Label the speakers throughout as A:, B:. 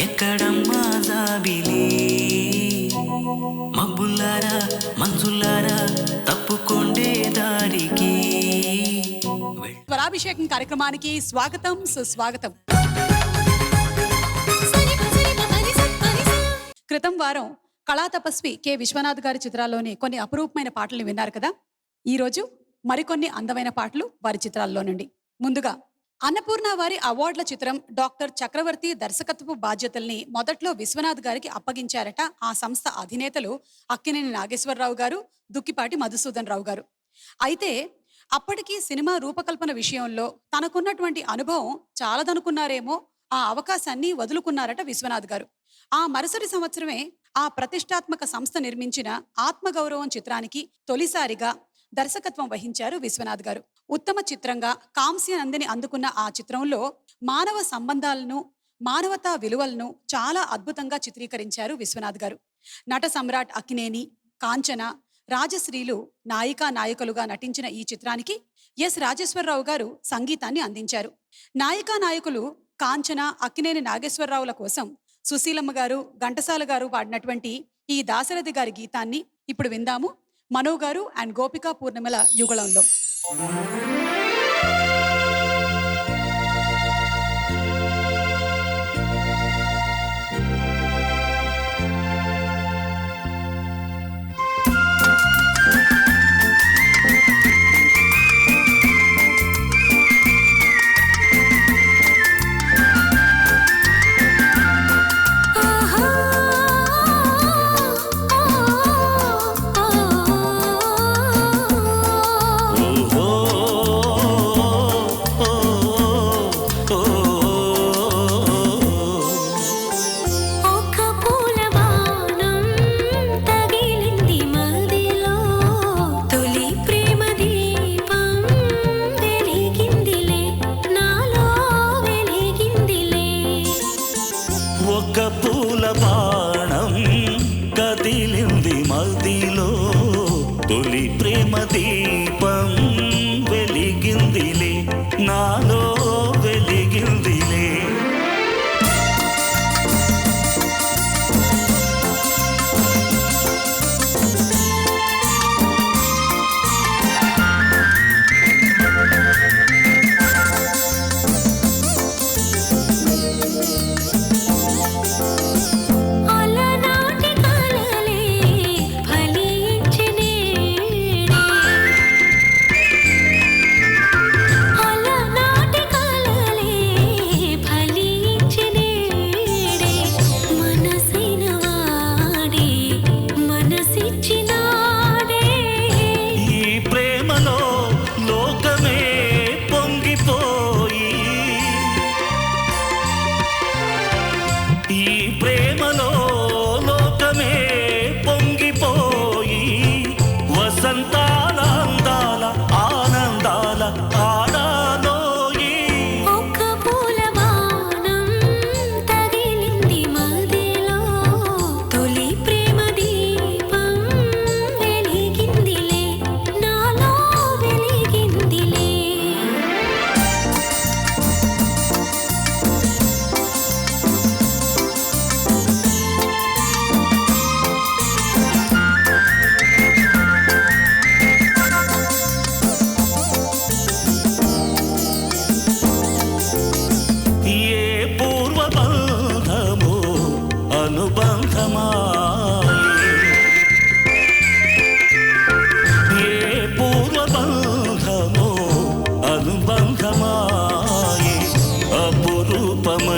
A: ఎక్కడమ్మా జాబిలి మబ్బుల్లారా మంచుల్లారా తప్పుకొండే దారికి.
B: స్వరాభిషేకం కార్యక్రమానికి స్వాగతం సుస్వాగతం. క్రితం వారం కళా తపస్వి కె విశ్వనాథ్ గారి చిత్రాల్లోని కొన్ని అపురూపమైన పాటలు విన్నారు కదా. ఈరోజు మరికొన్ని అందమైన పాటలు వారి చిత్రాల్లో నుండి. ముందుగా అన్నపూర్ణ వారి అవార్డుల చిత్రం డాక్టర్ చక్రవర్తి దర్శకత్వపు బాధ్యతల్ని మొదట్లో విశ్వనాథ్ గారికి అప్పగించారట ఆ సంస్థ అధినేతలు అక్కినేని నాగేశ్వరరావు గారు, దుక్కిపాటి మధుసూదన్ రావు గారు. అయితే అప్పటికి సినిమా రూపకల్పన విషయంలో తనకున్నటువంటి అనుభవం చాలదనుకున్నారేమో, ఆ అవకాశాన్ని వదులుకున్నారట విశ్వనాథ్ గారు. ఆ మరుసటి సంవత్సరమే ఆ ప్రతిష్టాత్మక సంస్థ నిర్మించిన ఆత్మగౌరవం చిత్రానికి తొలిసారిగా దర్శకత్వం వహించారు విశ్వనాథ్ గారు. ఉత్తమ చిత్రంగా కాంస్య నందిని అందుకున్న ఆ చిత్రంలో మానవ సంబంధాలను, మానవతా విలువలను చాలా అద్భుతంగా చిత్రీకరించారు విశ్వనాథ్ గారు. నట సమ్రాట్ అక్కినేని, కాంచన, రాజశ్రీలు నాయికా నాయకులుగా నటించిన ఈ చిత్రానికి ఎస్ రాజేశ్వరరావు గారు సంగీతాన్ని అందించారు. నాయికా నాయకులు కాంచన, అక్కినేని నాగేశ్వరరావుల కోసం సుశీలమ్మ గారు, ఘంటసాల గారు పాడినటువంటి ఈ దాశరథి గారి గీతాన్ని ఇప్పుడు విందాము. మనో గారు అండ్ గోపికా పూర్ణిమల యుగళంలో.
A: తొలి ప్రేమ దీపం వెలిగిందిలే, నాలో వెలిగిందిలే.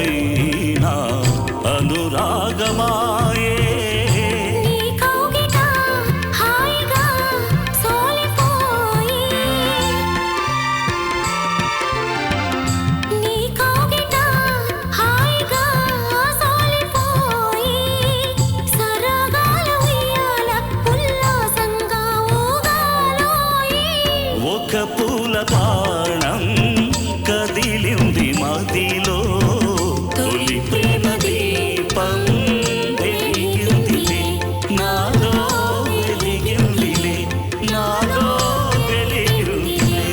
A: పూల బాణం కదిలింది మదిలో, తొలి ప్రేమ దీపం వెలిగిందిలే, నాలో వెలిగిందిలే, నాలో వెలిగిందిలే.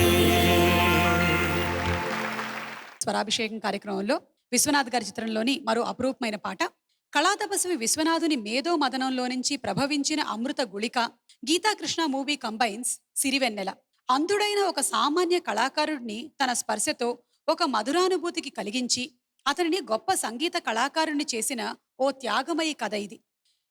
B: స్వరాభిషేకం కార్యక్రమంలో విశ్వనాథ్ గారి చిత్రంలోని మరో అపురూపమైన పాట. కళాతపస్వి విశ్వనాథుని మేధో మదనంలో నుంచి ప్రభవించిన అమృత గుళిక. Geethakrishna movie combines Sirivennela. అంధుడైన ఒక సామాన్య కళాకారుడిని తన స్పర్శతో ఒక మధురానుభూతికి కలిగించి అతనిని గొప్ప సంగీత కళాకారుణ్ణి చేసిన ఓ త్యాగమయి కథ ఇది.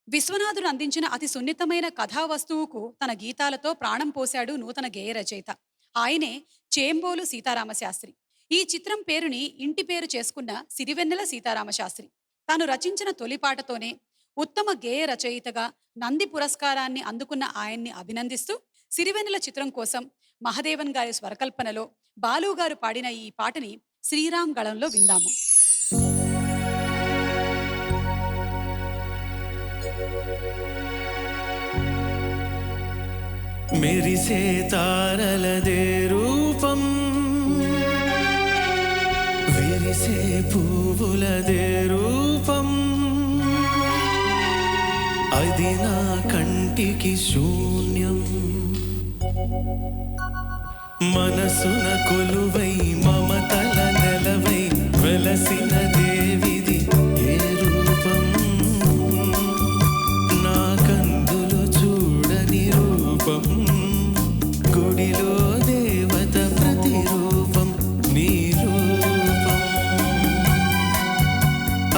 B: విశ్వనాథుడు అందించిన అతి సున్నితమైన కథా వస్తువుకు తన గీతాలతో ప్రాణం పోశాడు నూతన గేయ రచయిత. ఆయనే చేంబోలు సీతారామశాస్త్రి. ఈ చిత్రం పేరుని ఇంటి పేరు చేసుకున్న సిరివెన్నెల సీతారామశాస్త్రి. తాను రచించిన తొలి పాటతోనే ఉత్తమ గేయ రచయితగా నంది పురస్కారాన్ని అందుకున్న ఆయన్ని అభినందిస్తూ సిరివెన్నెల చిత్రం కోసం మహదేవన్ గారి స్వరకల్పనలో బాలు గారు పాడిన ఈ పాటని శ్రీరామ్ గళంలో విందాము.
A: మెరిసే తారలదే రూపం, విరిసే పువ్వులదే రూపం, అది నా కంటికి శూన్యం. మనసున కొలువై మమతల నెలవై వెలసిన దేవిది ఏ రూపం, నా కందులు చూడని రూపం, గుడిలో దేవత ప్రతిరూపం నీ రూపం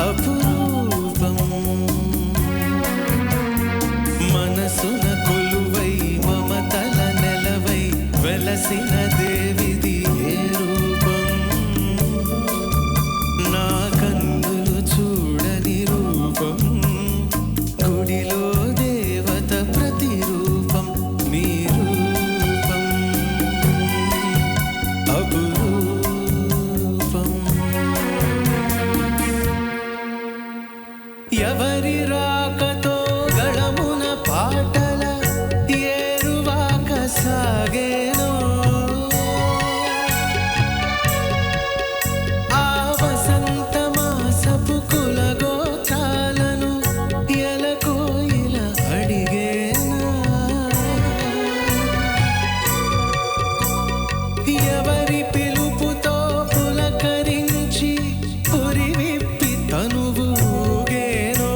A: అపురూపం. మనసున కొలువై మమతల నెలవై వెలసిన దేవిది ఏ రూపం, నా కందులు చూడని రూపం, గుడిలో దేవత ప్రతిరూపం నీ రూపం అపురూపం. ఎవరి రాకతో గళమున పాటల ఏరువాక సాగేనో, ఆ వసంత మాసపు కులగోత్రాలను ఎలకోయిల అడిగేనా, ఎవరి పిలుపుతో పులకరించి పురి విప్పి తనువు ఊగేనో,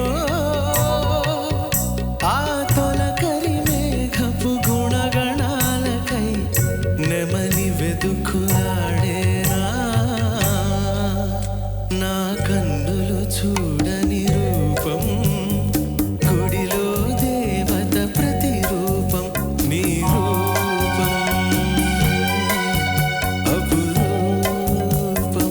A: ఆ తొలకరి మేఘపు గుణగణాలకై నెమలి వెదుకులాడేనా, నా కన్నులు చూడని రూపం, గుడిలో దేవత ప్రతిరూపం నీ రూపం అపురూపం.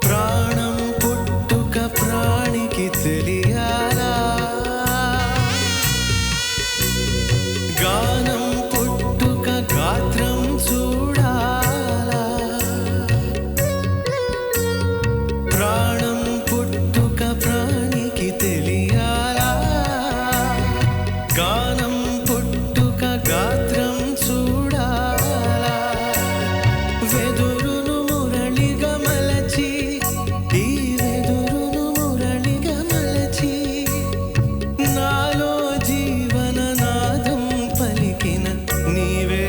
A: ప్రాణం పుట్టుక ప్రాణికి తెలియాలా, గానం పుట్టుక గాత్రం చూడాలా, ప్రాణం పుట్టుక ప్రాణికి తెలియాలా, గానం పుట్టుక గాత్రం చూడాలా, వెదురును మురళిగా మలచి ఈ వెదురును మురళిగా మలచి నాలో జీవన నాదం పలికిన నీవే,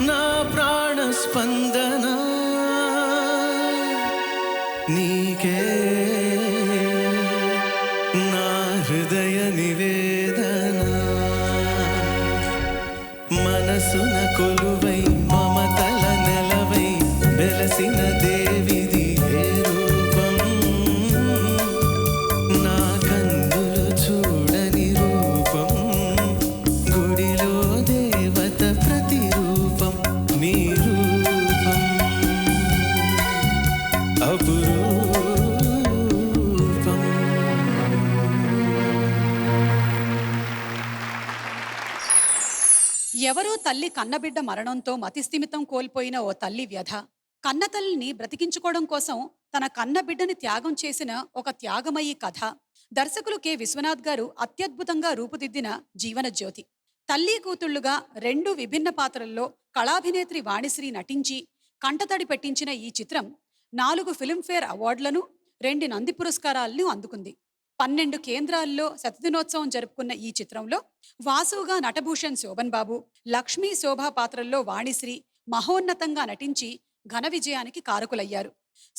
A: నా ప్రాణ స్పందన నీకే, నా హృదయ నివేదన. మనసున కొలువై మమతల నెలవై వెలసిన దేవిది ఏ రూపం, నా కందులు చూడని రూపం, గుడిలో దేవత ప్రతిరూపం నీ రూపం అపురూపం.
B: ఎవరో తల్లి కన్నబిడ్డ మరణంతో మతిస్థిమితం కోల్పోయిన ఓ తల్లి వ్యధ. కన్నతల్లిని బ్రతికించుకోవడం కోసం తన కన్నబిడ్డని త్యాగం చేసిన ఒక త్యాగమయి కథ. దర్శకులు కె విశ్వనాథ్ గారు అత్యద్భుతంగా రూపుదిద్దిన జీవన జ్యోతి. తల్లి కూతుళ్లుగా రెండు విభిన్న పాత్రల్లో కళాభినేత్రి వాణిశ్రీ నటించి కంటతడి పెట్టించిన ఈ చిత్రం 4 ఫిల్మ్ఫేర్ అవార్డులను, 2 నంది పురస్కారాలను అందుకుంది. 12 కేంద్రాల్లో శతదినోత్సవం జరుపుకున్న ఈ చిత్రంలో వాసుగా నటభూషణ్ శోభన్ బాబు, లక్ష్మీ శోభా పాత్రల్లో వాణిశ్రీ మహోన్నతంగా నటించి ఘన విజయానికి కారకులయ్యారు.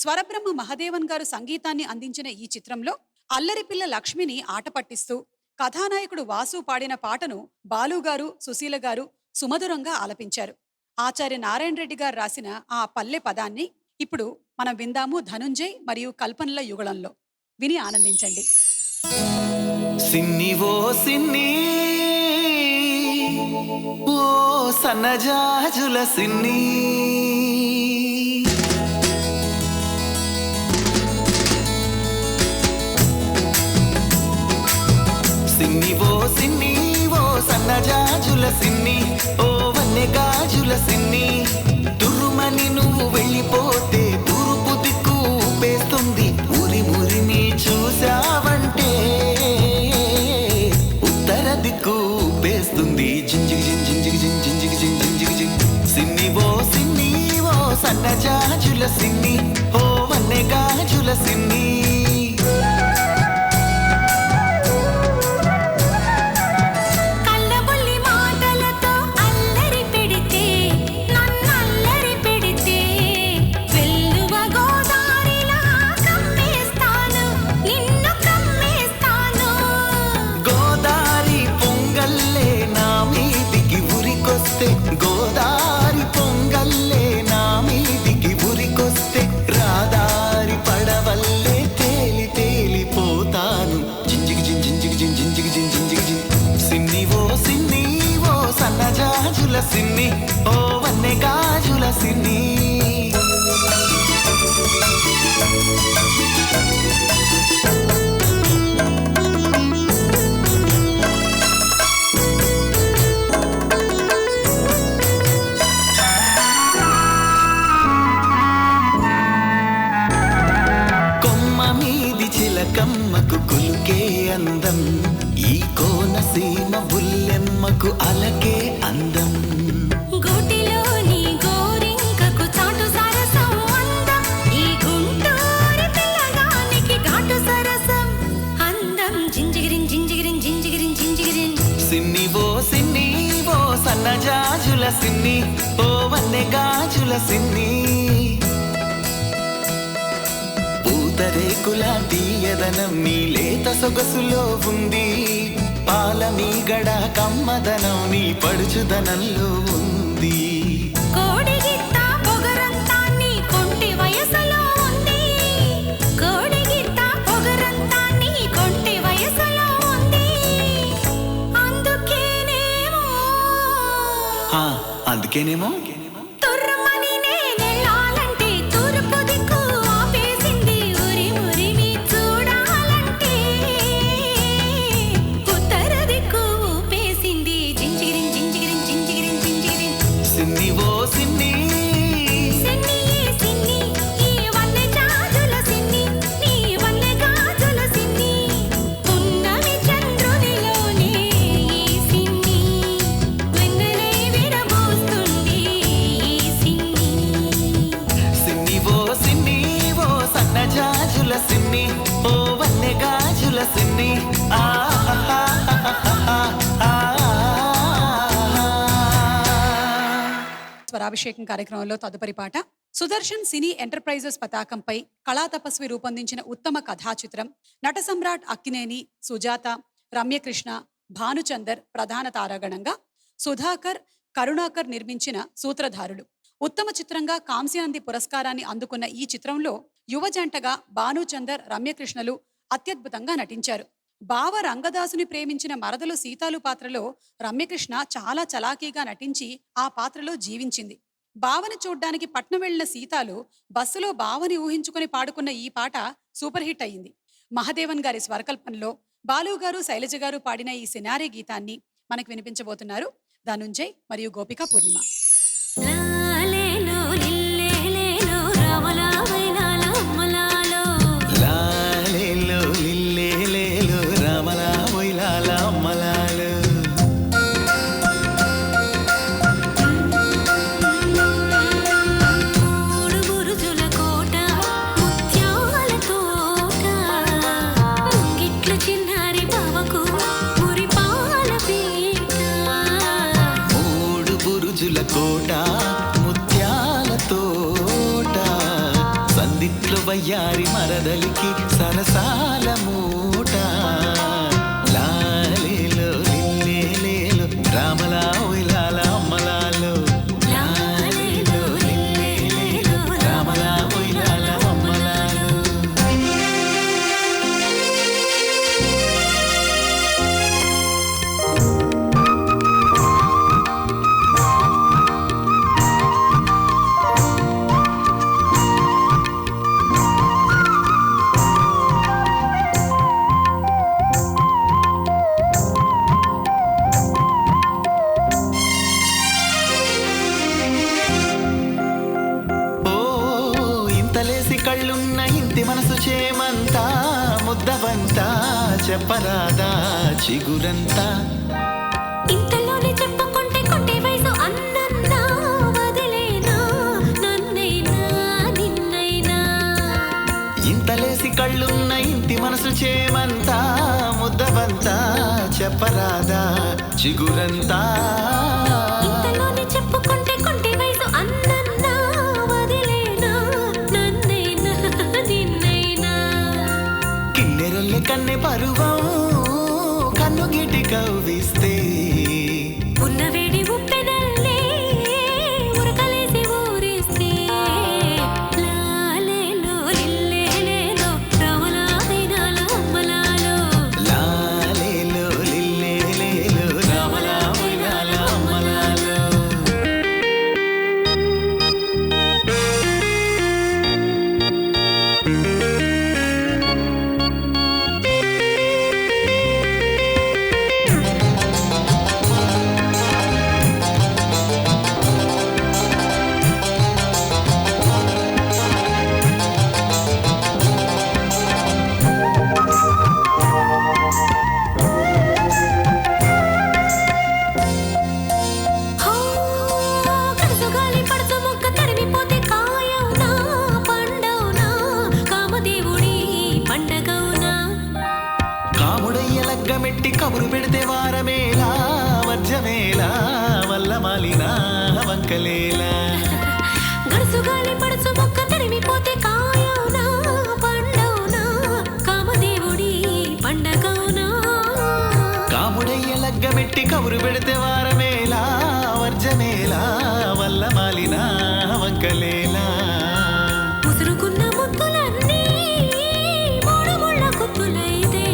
B: స్వరబ్రహ్మ మహదేవన్ గారు సంగీతాన్ని అందించిన ఈ చిత్రంలో అల్లరిపిల్ల లక్ష్మిని ఆట పట్టిస్తూ కథానాయకుడు వాసు పాడిన పాటను బాలుగారు, సుశీల గారు సుమధురంగా ఆలపించారు. ఆచార్య నారాయణ రెడ్డి గారు రాసిన ఆ పల్లె పదాన్ని ఇప్పుడు మనం విందాము ధనుంజయ్ మరియు కల్పనల యుగళంలో. విని ఆనందించండి.
A: సిన్ని ఓ సిన్ని ఓ సన్నజాజుల సిన్ని సిన్ని ఓ సిన్ని ఓ సన్నజాజుల సిన్ని ఓ వన్నె గాజుల సిన్ని తుర్రుమని నువ్వు వెళ్ళిపోతే తూర్పు దిక్కు ఊపేస్తుంది ఊరి మురిని చూసావంటే ఉత్తర దిక్కు ఊపేస్తుంది జింజిగి జింజిగి జింజిగి జింజిగి జింజిగి సిన్ని ఓ సిన్ని ఓ సన్నజాజుల సిన్ని ఓ వన్నె గాజుల సిన్ని గోదారి పొంగల్లే నా మీదికి ఉరికొస్తే రాదారి పడవల్లే తేలి తేలిపోతాను జింజిగి జింజిగి జింజిగి జింజిగి సిన్ని ఓ సన్నజాజుల సిన్ని ఓ వన్నె గాజుల సిన్ని కమ్మకు కులుకే అందం ఈ కోనసీమ బుల్లెమ్మకు అలకే అందం
C: గోటిలోని గోరింకకు చాటు సరసం అందం ఈ గుంటూరి పిల్లగానికి ఘాటు సరసం అందం జింజిగిరిన్ జింజిగిరిన్ జింజిగిరిన్ జింజిగిరిన్
A: సిన్ని ఓ సన్నజాజుల సిన్ని ఓ వన్నె గాజుల సిన్ని పూతరేకుల తీయదనం నీ లేత సొగసులో ఉంది పాలమీగడ కమ్మదనం నీ పడుచుదనంలో ఉంది
C: కోడిగిత్త పొగరంతా నీ కొంటి వయసులో ఉంది కోడిగిత్త పొగరంతా నీ కొంటి వయసులో ఉంది
A: అందుకేనేమో
C: తుర్రమని నేనెళ్ళాలంటే తూర్పు దిక్కు ఆపేసింది ఉరి మురిమి చూడాలంటే ఉత్తర దిక్కు ఊపేసింది జింజిగిరిన్ జింజిగిరిన్ జింజిగిరిన్ జింజిగిరిన్
A: సిన్ని ఓ సిన్ని
C: సిన్ని సిన్ని ఈ వన్నె జాజుల సిన్ని నీ వన్నె గాజుల సిన్ని పున్నమి చంద్రునిలోనే ఈ సిన్ని వెన్నెలే విరబోస్తుంది ఈ సిన్ని
A: సిన్ని ఓ సన్నజాజుల సిన్ని ఓ వన్నె గాజుల సిన్ని
B: స్వరాభిషేకం కార్యక్రమంలో తదుపరి పాట సుదర్శన్ సినీ ఎంటర్ప్రైజెస్ పతాకంపై కళా తపస్వి రూపొందించిన ఉత్తమ కథా చిత్రం. నట సమ్రాట్ అక్కినేని, సుజాత, రమ్యకృష్ణ, భానుచందర్ ప్రధాన తారాగణంగా, సుధాకర్, కరుణాకర్ నిర్మించిన సూత్రధారులు. ఉత్తమ చిత్రంగా కాంస్యనంది పురస్కారాన్ని అందుకున్న ఈ చిత్రంలో యువ జంటగా భానుచందర్, రమ్యకృష్ణలు అత్యద్భుతంగా నటించారు. బావ రంగదాసుని ప్రేమించిన మరదలు సీతాలు పాత్రలో రమ్యకృష్ణ చాలా చలాకీగా నటించి ఆ పాత్రలో జీవించింది. బావని చూడ్డానికి పట్నం వెళ్లిన సీతాలు బస్సులో బావని ఊహించుకుని పాడుకున్న ఈ పాట సూపర్ హిట్ అయింది. మహదేవన్ గారి స్వరకల్పనలో బాలు గారు, శైలజ గారు పాడిన ఈ సినారీ గీతాన్ని మనకు వినిపించబోతున్నారు ధనుంజయ్ మరియు గోపిక పూర్ణిమ.
C: లాలేలో లిల్లేలేలో రామలావైలాలో అమ్మలాలో
A: లాలేలో లిల్లేలేలో రామలా మొయిలాల అమ్మలాలు
C: మూడు బురుజుల కోట ముత్యాలతో
A: కోట ముత్యాల తోట సందిట్లో వయ్యారి మరదలికి సరసాల మూట లాలేలో లిల్లేలేలో రామలా ఉయ్యాల అమ్మలాలో లాలేలో లిల్లేలేలో రామలా ఉయ్యాల అమ్మలాలో. ఓ ఇంతలేసి కళ్ళున్న ఇంటి మనసు చేమంతా ముద్దవంతా చెప్పరాదా చిగురంతా
C: ఇంతలోనే చెప్పుకుంటే కొట్టే వయసు అన్నన్నా వదిలేనా నన్నైనా నిన్నైనా
A: ఇంతలేసి కళ్ళున్న ఇంటి మనసు చేమంతా ముద్దవంతా చెప్పరాదా చిగురంతా
C: ఇంతలోనే చెప్పుకుంటే కొట్టే వయసు అన్నన్నా వదిలేనా నన్నైనా నిన్నైనా
A: కిన్నెరల్లె కన్నె పరువం కన్ను గిటి కవ్విస్తే
C: ఉన్న వేడి ఉప్పెనల్లే ఉరకలేసి ఊరిస్తే లాలేలో లిల్లేలేలో రామలా వైనాల అమ్మలాలో
A: లాలేలో లిల్లేలేలో రామలా ఉయ్యాల అమ్మలాలో.
C: హో కడుసు గాలి పడుచు ముక్క తరిమిపోతే కాయవునా పండవునా కామదేవుడి పండగవునా
A: కాముడయ్య లగ్గమెట్టి కబురు పెడితే వారమేలా వర్జమేలా వల్ల మాలినా వంకలేలా
C: గడుసు గాలి పడుచు ముక్క తరిమిపోతే కాయవునా పండవునా కామదేవుడి పండగవునా
A: కాముడయ్య లగ్గమెట్టి కబురు పెడితే వారమేలా వర్జమేలా వల్ల మాలినా వంకలేలా
C: ముసురుకున్న ముద్దులన్నీ మూడు ముళ్ళ కుత్తులైతే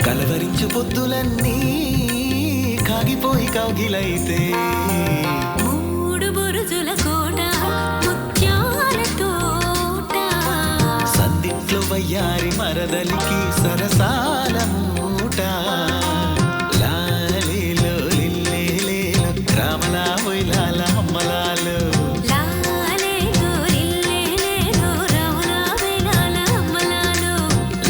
A: కలవరించు పొద్దులన్నీ కాగిపోయి కౌగిలైతే
C: మూడు బురుజుల కోట ముత్యాల తోట
A: సందిట్లో వయ్యారి మరదలికి సరసాల మూట లాలేలో లిల్లేలేలో రామలా ఉయ్యాల అమ్మలాలో
C: లాలేలో లిల్లేలేలో రామలా వైనాల అమ్మలాలో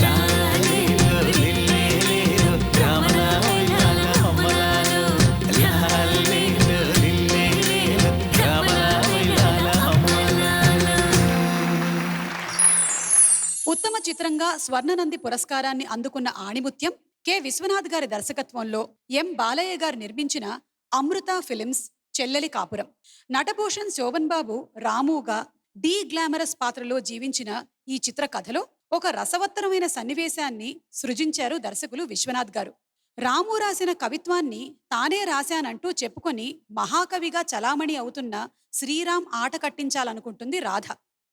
A: లాలేలో లిల్లేలేలో రామలా ఉయ్యాల అమ్మలాలో లాలేలో లిల్లేలేలో రామలా ఉయ్యాల అమ్మలాలో.
B: ఉత్తమ చిత్రంగా స్వర్ణనంది పురస్కారాన్ని అందుకున్న ఆణిముత్యం కె విశ్వనాథ్ గారి దర్శకత్వంలో ఎం బాలయ్య గారు నిర్మించిన అమృత ఫిలిమ్స్ చెల్లెలి కాపురం. నటభూషణ్ శోభన్ బాబు రాముగా డి గ్లామరస్ పాత్రలో జీవించిన ఈ చిత్ర కథలో ఒక రసవత్తరమైన సన్నివేశాన్ని సృజించారు దర్శకులు విశ్వనాథ్ గారు. రాము రాసిన కవిత్వాన్ని తానే రాశానంటూ చెప్పుకొని మహాకవిగా చలామణి అవుతున్న శ్రీరామ్ ఆట కట్టించాలనుకుంటుంది రాధ.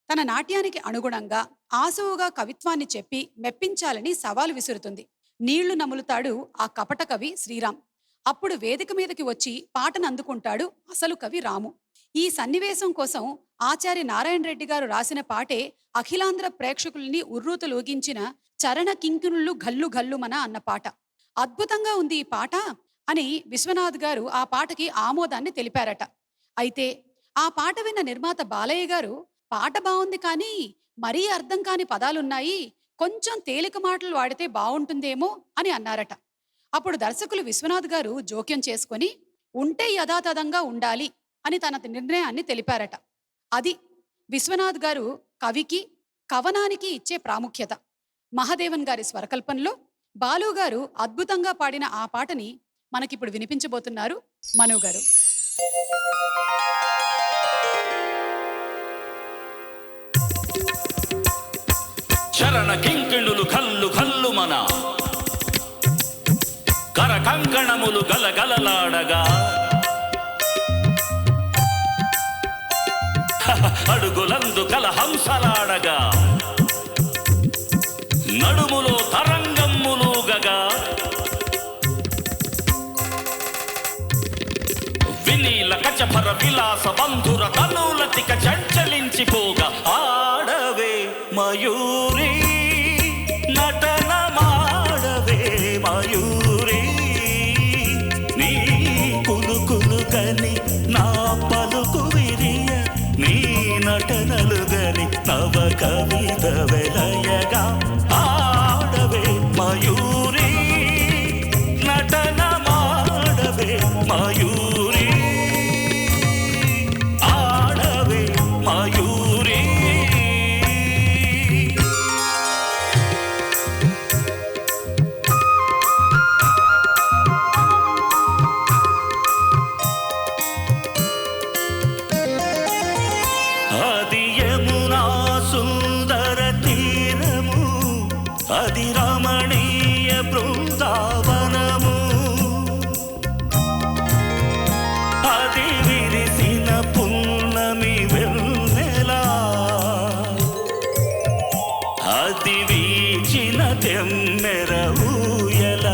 B: తన నాట్యానికి అనుగుణంగా ఆసువుగా కవిత్వాన్ని చెప్పి మెప్పించాలని సవాలు విసురుతుంది. నీళ్లు నములుతాడు ఆ కపట కవి శ్రీరామ్. అప్పుడు వేదిక మీదకి వచ్చి పాటను అందుకుంటాడు అసలు కవి రాము. ఈ సన్నివేశం కోసం ఆచార్య నారాయణ రెడ్డి గారు రాసిన పాటే అఖిలాంధ్ర ప్రేక్షకుల్ని ఉర్రూతలూగించిన చరణ కింకిణుళ్ళు గల్లు గల్లుమన అన్న పాట. అద్భుతంగా ఉంది ఈ పాట అని విశ్వనాథ్ గారు ఆ పాటకి ఆమోదాన్ని తెలిపారట. అయితే ఆ పాట విన్న నిర్మాత బాలయ్య గారు పాట బాగుంది కానీ మరీ అర్థం కాని పదాలున్నాయి, కొంచెం తేలిక మాటలు వాడితే బాగుంటుందేమో అని అన్నారట. అప్పుడు దర్శకులు విశ్వనాథ్ గారు జోక్యం చేసుకొని ఉంటే యథాతథంగా ఉండాలి అని తన నిర్ణయాన్ని తెలిపారట. అది విశ్వనాథ్ గారు కవికి కవనానికి ఇచ్చే ప్రాముఖ్యత. మహాదేవన్ గారి స్వరకల్పనలో బాలు గారు అద్భుతంగా పాడిన ఆ పాటని మనకిప్పుడు వినిపించబోతున్నారు మను గారు.
D: చరణ కింకిణులు కల్లు కల్లు మన కర కంకణములు గలగలలాడగా అడుగులందు కల హంసలాడగా నడుములో తరంగమ్ములుగగా వినీల కచపర విలాస బంధుర తనులతిక చంచలించిపోగా ఆడవే మయూరి నటన మాడవే మయూరి నీ కులుకులు గని నా పలుకు విరియ నీ నటనలు గని నవ కవిత వెలయగా ఆడవే మయూరి నటన మాడవే మయూరి ఆడవే మయూరి అది యమునా సుందర తీరము అది రమణీయ బృందావనము అది విరిసిన పున్నమి వెన్నెలా అది వీచిన తెమ్మెర ఊయల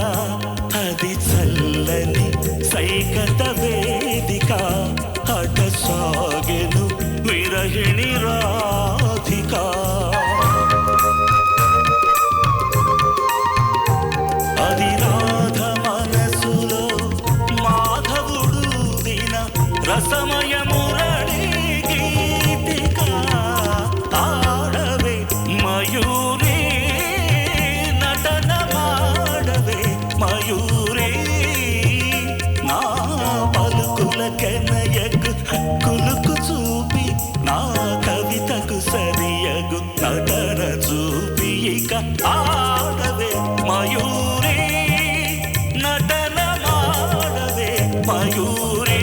D: అది చల్లని సైకత వేదిక అట సాగెను విరహిణి రాధిక అది రాధ మనసులో మాధవుడు దిన రసమయ మురళి గీతిక ఆడవే మయూరి నటన మాడవే మయూరి నా పలుకుల కెనయకు కులుకు చూపి నా కవితకు సరియగు నటన చూపి ఇక ఆడవే మయూరి నటన మాడవే మయూరి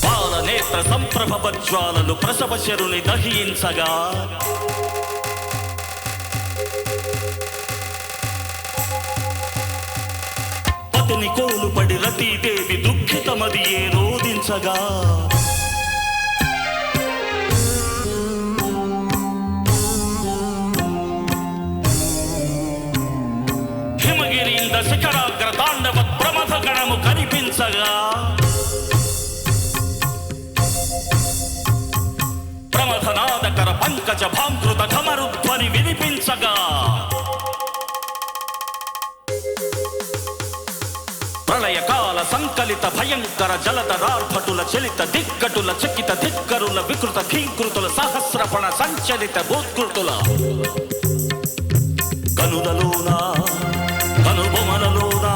D: పాలనేత్ర సంప్రభజ్వాలలు ప్రసవశరుని దహించగా పతిని కోలుపడి రతీదేవి దుఃఖితమది ఏ రోధించగా హిమగిరీంద శిఖరాగ్ర తాండవ ప్రమథ గణము కనిపించగా ప్రమథనాదకర పంకజ భాంకృత ఘమరుధ్వని వినిపించగా ప్రళయకాల సంకలిత భయంకర జలధరార్భటుల చలిత దిక్కటుల చకిత ధిక్కరుల వికృత కీకృతుల సహస్రపణ సంచలిత భూత్కృతుల కనులలోనా కనుబొమలలోనా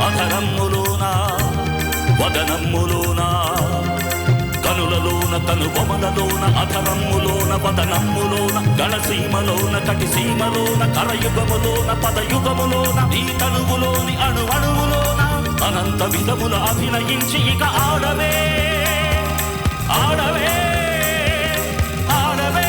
D: అధరమ్ములోనా వదనమ్ములోనా కనులలోన కనుబొమలలోన అధరమ్ములోన వదనమ్ములోన గణసీమలోన కటిసీమలోన కరయుగములోన పదయుగములోన ఈ తనువులోని అణు అణువులోన అనంత విధముల అభినయించి ఇక ఆడవే ఆడవే ఆడవే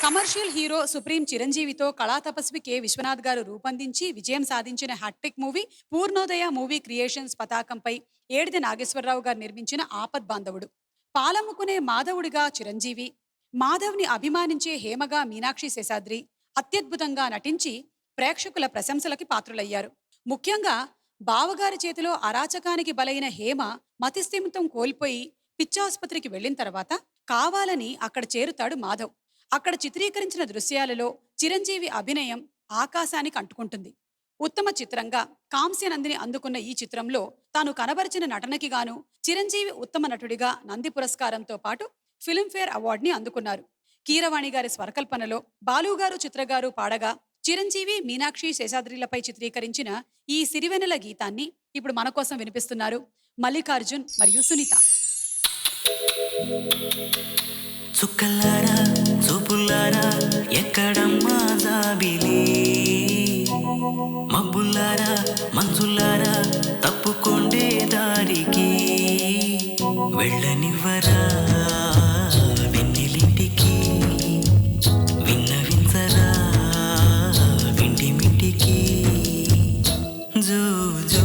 B: కమర్షియల్ హీరో సుప్రీం చిరంజీవితో కళాతపస్వి కె విశ్వనాథ్ గారు రూపొందించి విజయం సాధించిన hat trick movie Purnodaya movie creations పతాకంపై ఏడిది నాగేశ్వరరావు గారు నిర్మించిన ఆపద్ బాంధవుడు. పాలమ్ముకునే మాధవుడిగా చిరంజీవి, మాధవ్ని అభిమానించే హేమగా మీనాక్షి శేషాద్రి అత్యద్భుతంగా నటించి ప్రేక్షకుల ప్రశంసలకి పాత్రులయ్యారు. ముఖ్యంగా బావగారి చేతిలో అరాచకానికి బలైన హేమ మతిస్థిమితం కోల్పోయి పిచ్చాసుపత్రికి వెళ్ళిన తర్వాత కావాలని అక్కడ చేరుతాడు మాధవ్. అక్కడ చిత్రీకరించిన దృశ్యాలలో చిరంజీవి అభినయం ఆకాశానికి అంటుకుంటుంది. ఉత్తమ చిత్రంగా కాంస్యనందిని అందుకున్న ఈ చిత్రంలో తాను కనబరిచిన నటనకి గాను చిరంజీవి ఉత్తమ నటుడిగా నంది పురస్కారంతో పాటు ఫిల్మ్ఫేర్ అవార్డుని అందుకున్నారు. కీరవాణి గారి స్వరకల్పనలో బాలుగారు చిత్రగారు పాడగా చిరంజీవి మీనాక్షి శేషాద్రిలపై చిత్రీకరించిన ఈ సిరివెనెల గీతాన్ని ఇప్పుడు మన కోసం వినిపిస్తున్నారు మల్లికార్జున్ మరియు సునీత.
A: చుక్కలారా చూపులారా ఎక్కడమ్మా జాబిలి, మబ్బులారా మంచులారా తప్పుకొండే దారికి, వెళ్ళనివ్వరా వెన్నెలింటికి, విన్నవించరా వింటిమిటికి. జో జో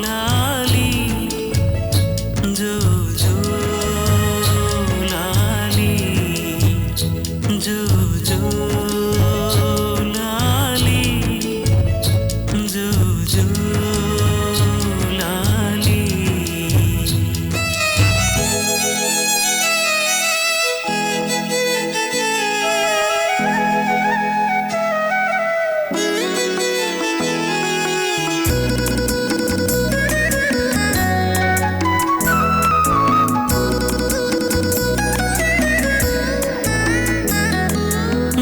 A: లాలి, జో జో లాలి, జో జో లాలి, జో జో లాలి.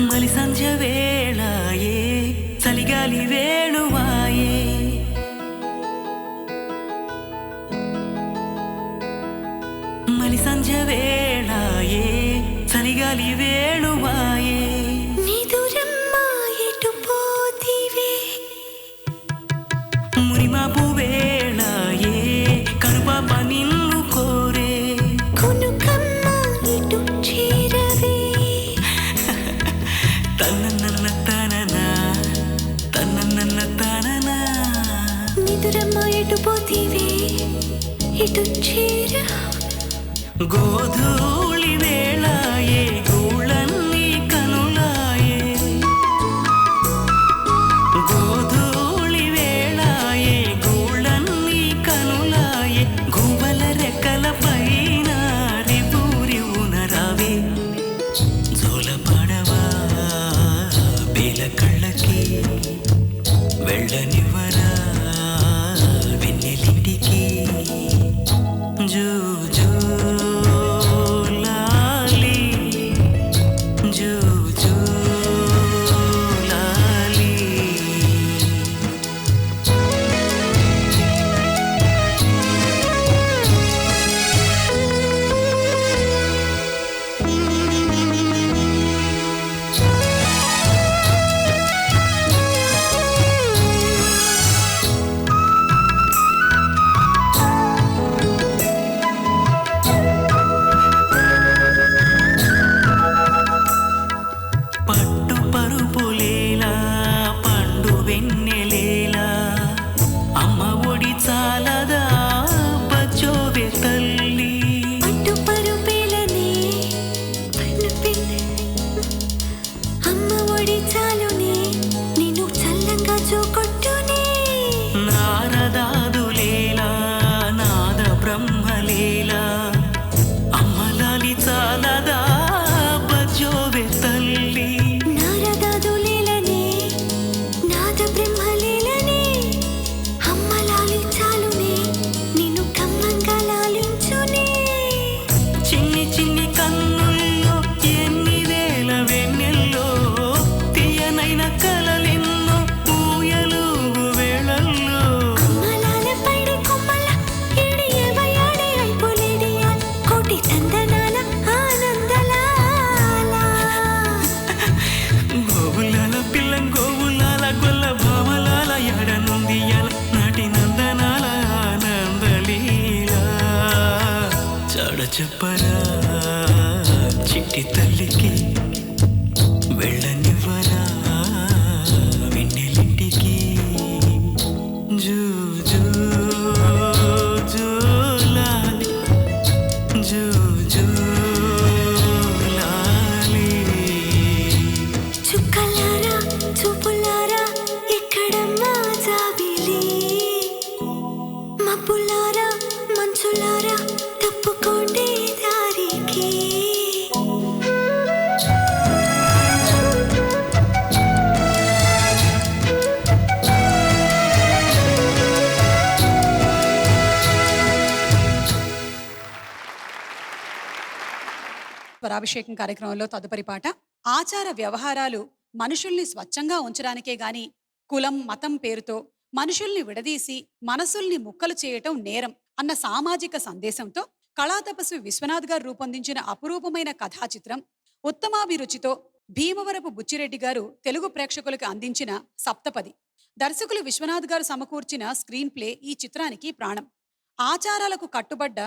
A: మలి సంధ్య వేళాయే చలిగాలి వేణువాయే, మలి సంధ్య వేళాయే చలిగాలి వేణువాయే.
C: నిదురమ్మ ఎటు పోతివే,
A: మునిమాపు వేళాయే కనుపాప నిన్ను కోరే,
C: కొనుకమ్మ ఇటు చేరవే.
A: తననన్న తననా తననన్న తననా.
C: నిదురమ్మ ఎటు పోతివే, ఇటు చేర.
A: గోధూళి వేళాయే గూళ్ళన్నీ కనులాయే, గోధూళి వేళాయే గూళ్ళన్నీ కనులాయే. గువ్వల రెక్కల పైన రిపూరి ఉనరావే, జోలపడవా బేల కళ్ళకి, వెళ్ళనివ్వరా వెన్నెలింటికి. జో జో లాలి, జో జో లాలి. పట్టు పరుపులేలా పండు వెన్నెలేలా, అమ్మ ఒడి చాలదా బచ్చోవే తల్లి.
C: పట్టు పరుపేలనే పన్ను పిల్ల, అమ్మ ఒడి చాలునే నిన్ను చల్లంగా చూకొట్టునే.
A: నారదాదులేలా నాద బ్రహ్మలేలా, అమ్మలాలి చాలదా బచ్చోవే తల్లి.
C: నారదాదులేలనే నాద బ్రహ్మలేలనే, అమ్మ లాలించాలునే నిన్ను కమ్మంగా లాలించునే.
A: చిన్ని చిన్ని కన్నుల్లో ఎన్ని వేల వెన్నెల్లో, తీయనైన కలలెన్నో ఊయలు వేళల్లో.
C: అమ్మలాల పైడి కొమ్మల ఏడి ఎవయాడి అయిపోలేడియా, కోటి తందనాల ఆనందలాల.
A: గోవులాల పిల్లం గోవులాల గొల్ల భామలాల ఎడనుందియాల, నాటి నందనాల ఆనందలీలా. చాడ చెప్పరా చిట్టి తల్లికి, వెళ్ళనివ్వరా వెన్నెలింటికి. జో జో జో లాలి, జో జో లాలి.
C: చుక్కలారా చూపులారా ఎక్కడమ్మా జాబిలి, మబ్బులారా మంచులారా తప్పుకోండే దారికి.
B: స్వరాభిషేకం కార్యక్రమంలో తదుపరి పాట. ఆచార వ్యవహారాలు మనుషుల్ని స్వచ్ఛంగా ఉంచడానికే గాని కులం మతం పేరుతో మనుషుల్ని విడదీసి మనసుల్ని ముక్కలు చేయటం నేరం అన్న సామాజిక సందేశంతో కళాతపస్వి విశ్వనాథ్ గారు రూపొందించిన అపురూపమైన కథా చిత్రం ఉత్తమాభిరుచితో భీమవరపు బుచ్చిరెడ్డి గారు తెలుగు ప్రేక్షకులకు అందించిన సప్తపది. దర్శకులు విశ్వనాథ్ గారు సమకూర్చిన స్క్రీన్ ప్లే ఈ చిత్రానికి ప్రాణం. ఆచారాలకు కట్టుబడ్డ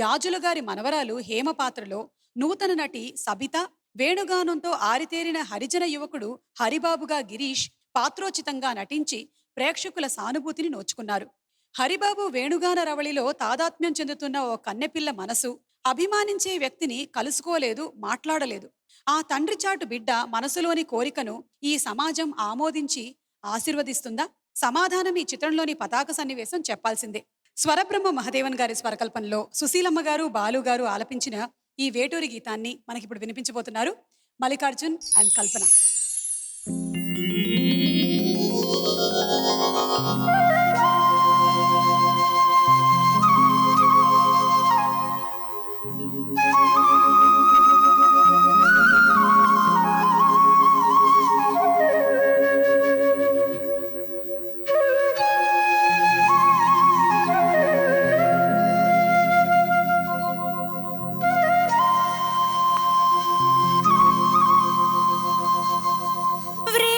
B: యాజుల గారి మనవరాలు హేమపాత్రలో నూతన నటి సబిత, వేణుగానంతో ఆరితేరిన హరిజన యువకుడు హరిబాబుగా గిరీష్ పాత్రోచితంగా నటించి ప్రేక్షకుల సానుభూతిని నోచుకున్నారు. హరిబాబు వేణుగాన రవళిలో తాదాత్మ్యం చెందుతున్న ఓ కన్నెపిల్ల మనసు అభిమానించే వ్యక్తిని కలుసుకోలేదు, మాట్లాడలేదు. ఆ తండ్రి చాటు బిడ్డ మనసులోని కోరికను ఈ సమాజం ఆమోదించి ఆశీర్వదిస్తుందా? సమాధానం ఈ చిత్రంలోని పతాక సన్నివేశం చెప్పాల్సిందే. స్వరబ్రహ్మ మహదేవన్ గారి స్వరకల్పనలో సుశీలమ్మ గారు, బాలు గారు ఆలపించిన ఈ వేటూరి గీతాన్ని మనకిప్పుడు వినిపించబోతున్నారు మల్లికార్జున్ అండ్ కల్పన.
C: వ్రే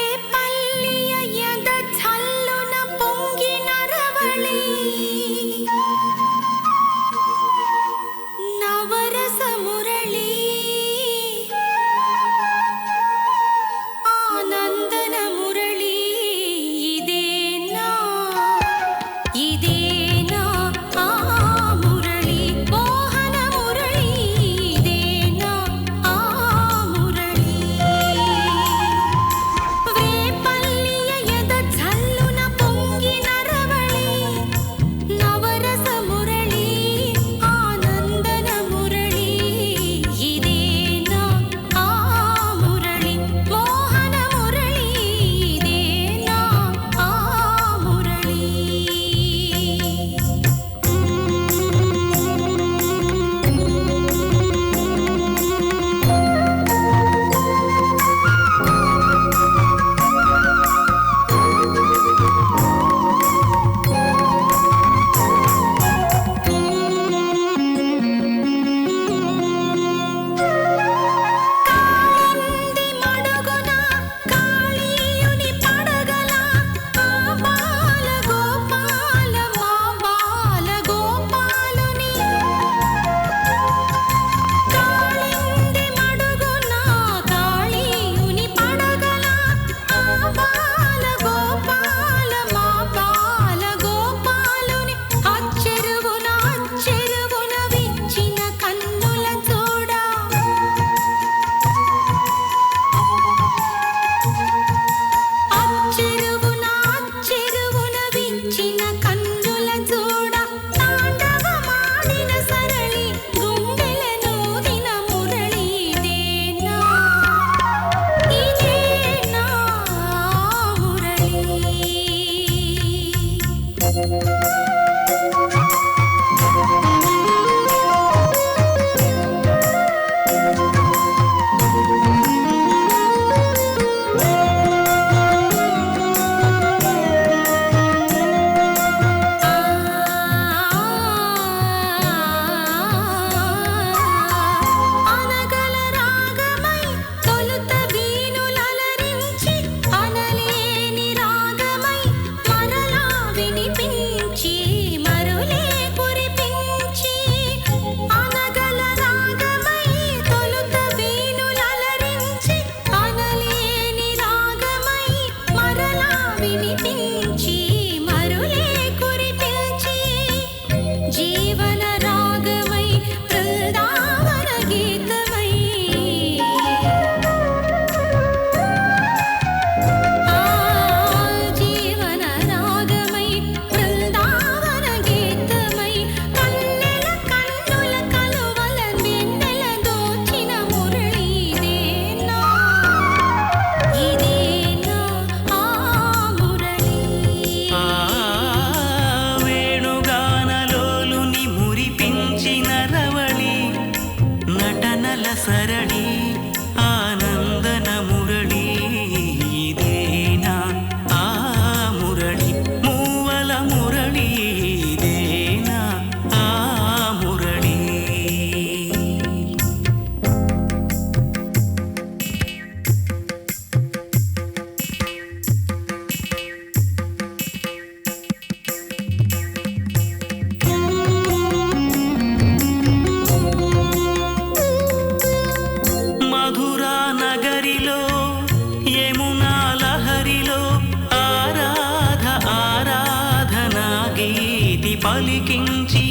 D: పలికించి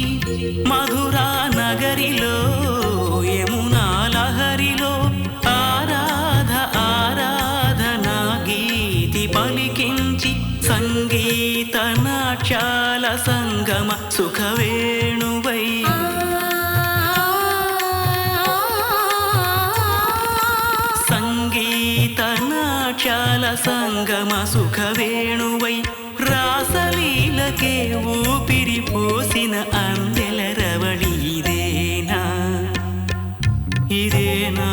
D: మధురా నగరిలో యమునా లహరిలో ఆరాధ ఆరాధనా గీతి పలికించి సంగీత నాట్యాల సంగమ సుఖవేణువై సంగీత నాట్యాల సంగమ సుఖవేణువై రాసలీలకే ఊపిరి పోసిన అందెల రవళి ఇదేనా ఇదేనా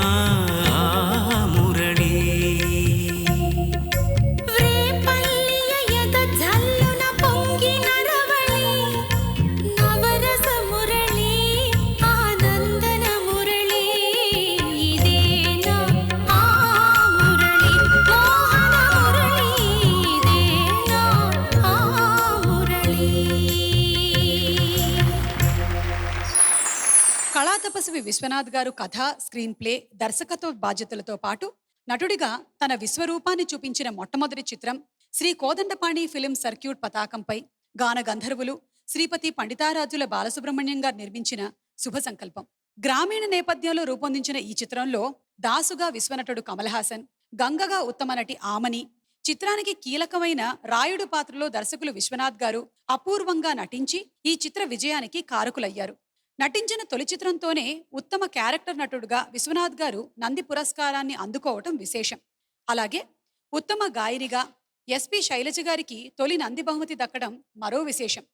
D: మురళి
B: కళాతపస్వి విశ్వనాథ్ గారు కథ, స్క్రీన్ ప్లే, దర్శకత్వ బాధ్యతలతో పాటు నటుడిగా తన విశ్వరూపాన్ని చూపించిన మొట్టమొదటి చిత్రం శ్రీ కోదండపాణి ఫిలిం సర్క్యూట్ పతాకంపై గాన గంధర్వులు శ్రీపతి పండితారాజుల బాలసుబ్రహ్మణ్యం గారు నిర్మించిన శుభ సంకల్పం. గ్రామీణ నేపథ్యంలో రూపొందించిన ఈ చిత్రంలో దాసుగా విశ్వనటుడు కమల్ హాసన్, గంగగా ఉత్తమ నటి ఆమని, చిత్రానికి కీలకమైన రాయుడు పాత్రలో దర్శకులు విశ్వనాథ్ గారు అపూర్వంగా నటించి ఈ చిత్ర విజయానికి కారకులయ్యారు. నటించిన తొలి చిత్రంతోనే ఉత్తమ క్యారెక్టర్ నటుడుగా విశ్వనాథ్ గారు నంది పురస్కారాన్ని అందుకోవటం విశేషం. అలాగే ఉత్తమ గాయనిగా ఎస్పి శైలజ గారికి తొలి నంది బహుమతి దక్కడం మరో విశేషం.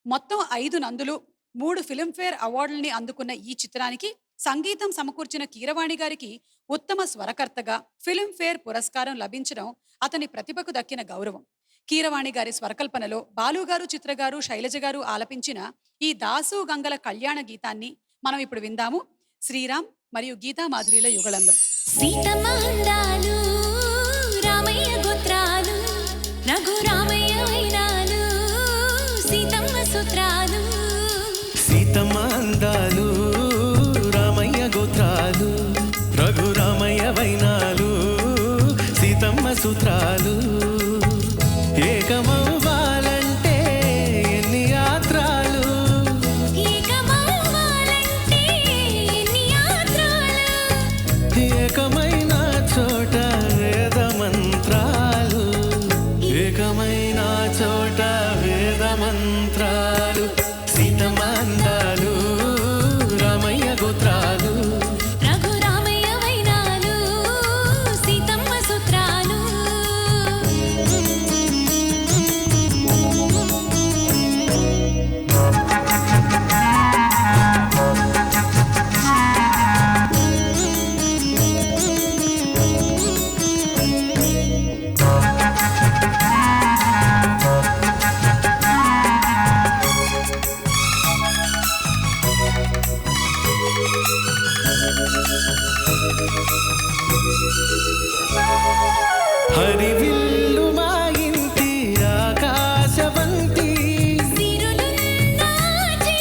B: మొత్తం 5 నందులు, 3 ఫిల్మ్ఫేర్ అవార్డుల్ని అందుకున్న ఈ చిత్రానికి సంగీతం సమకూర్చిన కీరవాణి గారికి ఉత్తమ స్వరకర్తగా ఫిల్మ్ఫేర్ పురస్కారం లభించడం అతని ప్రతిభకు దక్కిన గౌరవం. కీరవాణి గారి స్వరకల్పనలో బాలుగారు, చిత్రగారు, శైలజ గారు ఆలపించిన ఈ దాసు గంగల కళ్యాణ గీతాన్ని మనం ఇప్పుడు విందాము. శ్రీరామ్ మరియు గీతా మాధురిల యుగళంలో.
C: సీతమ్మ అందాలు, రామయ్య గోత్రాలు, రఘురామయ్య వైనాలు, సీతమ్మ సూత్రాలు.
A: సీతమ్మ అందాలు, రామయ్య గోత్రాలు, రఘురామయ్య వైనాలు, సీతమ్మ సూత్రాలు. ఏకమవ్వాలంటే ఎన్ని యాత్రాలు,
C: ఏకమవ్వాలంటే ఎన్ని యాత్రాలు,
A: ఏకమైన చోట వేద మంత్రాలు, ఏకమైన చోట వేద మంత్రాలు. సీతమ్మ అందాలు, రామయ్య గోత్రాలు,
C: రఘురామయ్య వైనాలు, సీతమ్మ సూత్రాలు.
A: హరివిల్లు మా ఇంటి ఆకాశవంతి,
C: సిరులున్నాచి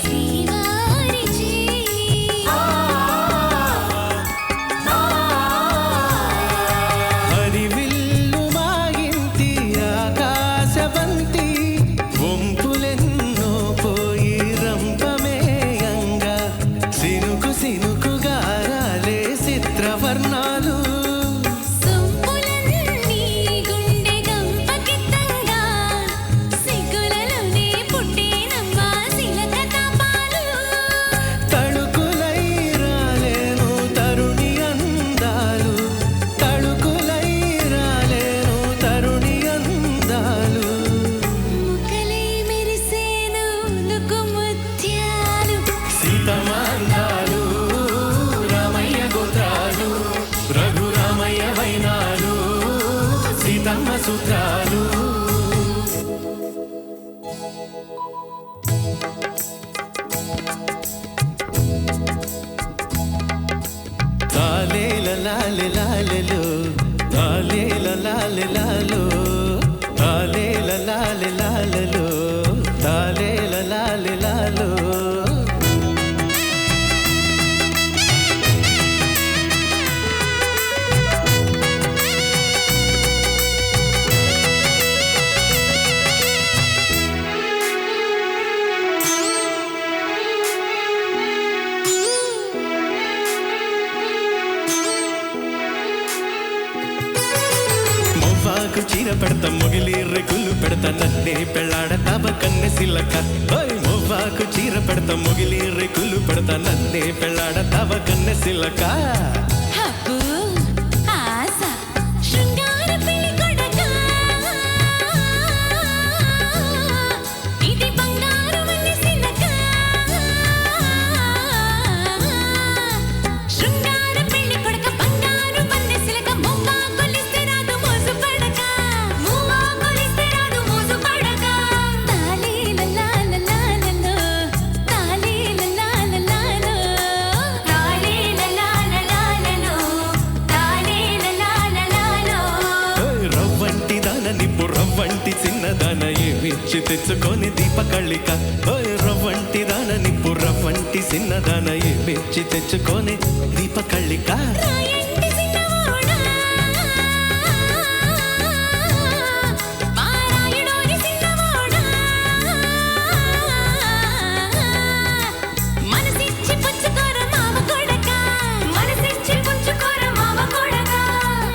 C: శ్రీవారిచి.
A: హరివిల్లు మా ఇంటి ఆకాశవంతి, వంపులెన్నో పోయి రంపమేయంగా, సినుకు సినుకుగా రాలే చిత్రవర్ణాలు.
C: సొంపులన్నీ గుండె గంపకెత్తంగా, సిగ్గులలోనే పుట్టేనమ్మా శిలక తాపాలు.
A: తడుకులై రాలేను తరుణి అందాలు, తడుకులై రాలేను తరుణి అందాలు.
C: ముక్కలై మెరిసేను లుకుముత్యాలు.
A: సీతమ్మ అందాలు, రామయ్య గోత్రాలు, రఘురామయ్య వైనాలు, సీతమ్మ సూత్రాలు. లాలేల లాలె లాలెలో, లాలేల లాలె లాలో, లాలేల లాలె లాలెలో, లాలేల లాలె లాలో.
E: మొగిలి రేకులు పెడతా నన్నే పెళ్ళాడతావ కన్నె సిలక ఓయ్ మొవ్వాకు చీర పెడతా మొగిలి రేకులు పెడతా నన్నే పెళ్ళాడతావ కన్నె సిలక
C: హబ్బు ఆశ శృంగార పెళ్లి కొడకా ఇది బంగారు వన్నె సిలక శృంగార పెళ్లి కొడక బంగారు వన్నె సిలక మువ్వా కొలిస్తే రాదు మోసు పడక మువ్వా కొలిస్తే రాదు మోసు పడక తాలీ లలా లలా లలా తాలీ లలా లలా లలా తాలీ లలా లలా లలా తాలీ లలా లలా లలా
E: ఓయ్ రవ్వంటి దాన నిప్పు రవ్వంటి చిన్నదాన ఏమిచ్చి తెచ్చుకొని దీపకళ్ళిక ఓయ్ రవ్వంటి దాన నిప్పు రవ్వంటి చిన్నదాన ఏమిచ్చి తెచ్చుకొని దీపకళ్ళిక
C: రాయంటి సిన్నవాడా పారాయణోని సిన్నవాడా మనసిచ్చి పుచ్చుకోర మావ కొడక మనసిచ్చి పుచ్చుకోర మావ కొడక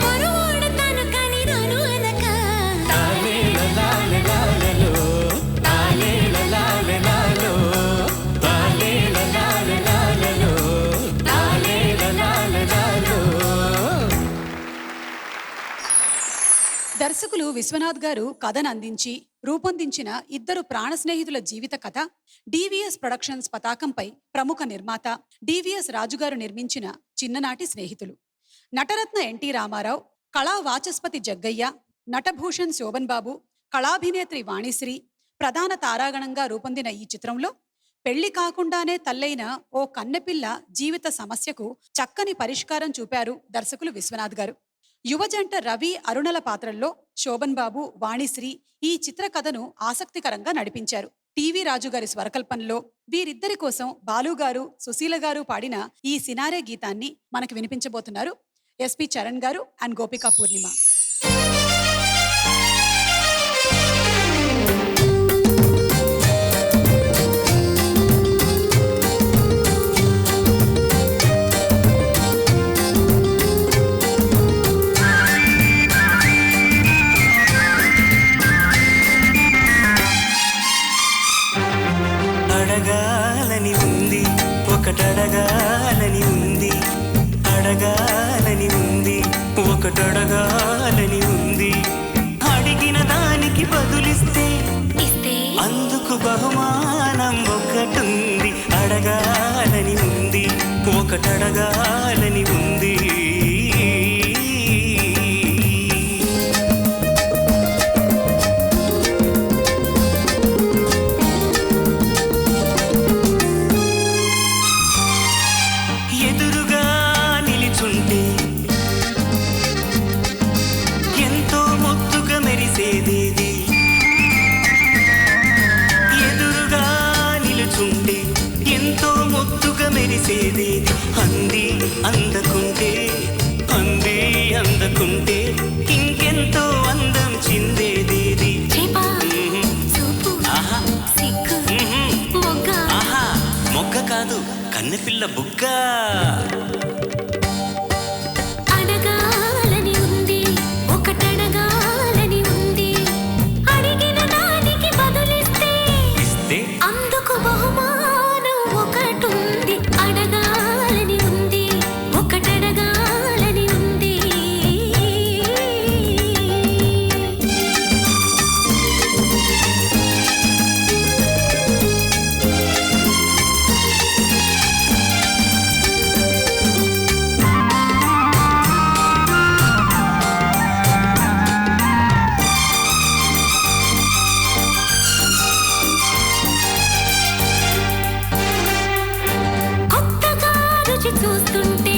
C: మరువాడు తను కని రాను అనక
E: తాలే లలాలే లాలలో తాలే లలాలే లాలో తాలే లలాలే లాలలో తాలే లలాలే లాలో
B: దర్శకులు విశ్వనాథ్ గారు కథను అందించి రూపొందించిన ఇద్దరు ప్రాణ స్నేహితుల జీవిత కథ డివిఎస్ ప్రొడక్షన్స్ పతాకంపై ప్రముఖ నిర్మాత డివిఎస్ రాజుగారు నిర్మించిన చిన్ననాటి స్నేహితులు. నటరత్న ఎన్టీ రామారావు, కళా వాచస్పతి జగ్గయ్య, నటభూషణ్ శోభన్ బాబు, కళాభినేత్రి వాణిశ్రీ ప్రధాన తారాగణంగా రూపొందిన ఈ చిత్రంలో పెళ్లి కాకుండానే తల్లైన ఓ కన్నెపిల్ల జీవిత సమస్యకు చక్కని పరిష్కారం చూపారు దర్శకులు విశ్వనాథ్ గారు. యువజంట రవి, అరుణల పాత్రల్లో శోభన్ బాబు, వాణిశ్రీ ఈ చిత్రకథను ఆసక్తికరంగా నడిపించారు. టీవీ రాజు గారి స్వరకల్పనలో వీరిద్దరి కోసం బాలుగారు, సుశీల గారు పాడిన ఈ సినారే గీతాన్ని మనకు వినిపించబోతున్నారు ఎస్పి చరణ్ గారు అండ్ గోపికా పూర్ణిమ.
D: అడగాలని ఉంది ఒకటడగాలని ఉంది అడగాలని ఉంది ఒకటడగాలని ఉంది అడిగిన దానికి బదులిస్తే
C: ఇస్తే
D: అందుకు బహుమానం ఒకటుంది అడగాలని ఉంది ఒకటడగాలని ఉంది ఎదురుగా నిలిచుంటే ఎంతో ముద్దుగా మెరిసేదేది ఎదురుగా నిలుచుంటే ఎంతో ముద్దుగా మెరిసేదేది అంది అందకుంటే అంది అందకుంటే ఇంకెంతో అందం చిందేదేది
C: చేపా
D: మ్మ్.
C: సూపు
D: ఆహా
C: సిగ్గు
D: మ్మ్.
C: మొగ్గ
D: ఆహా మొగ్గ కాదు కన్నెపిల్ల బుగ్గ
C: అడగాలని ఉంది ఒకటడగాలని ఉంది అడిగిన దానికి బదులిస్తే
D: ఇస్తే
C: అందుకు బహుమానం ఒకటుంది అడగాలని ఉంది ఒకటడగాలని ఉంది కొత్తగా రుచి చూస్తుంటే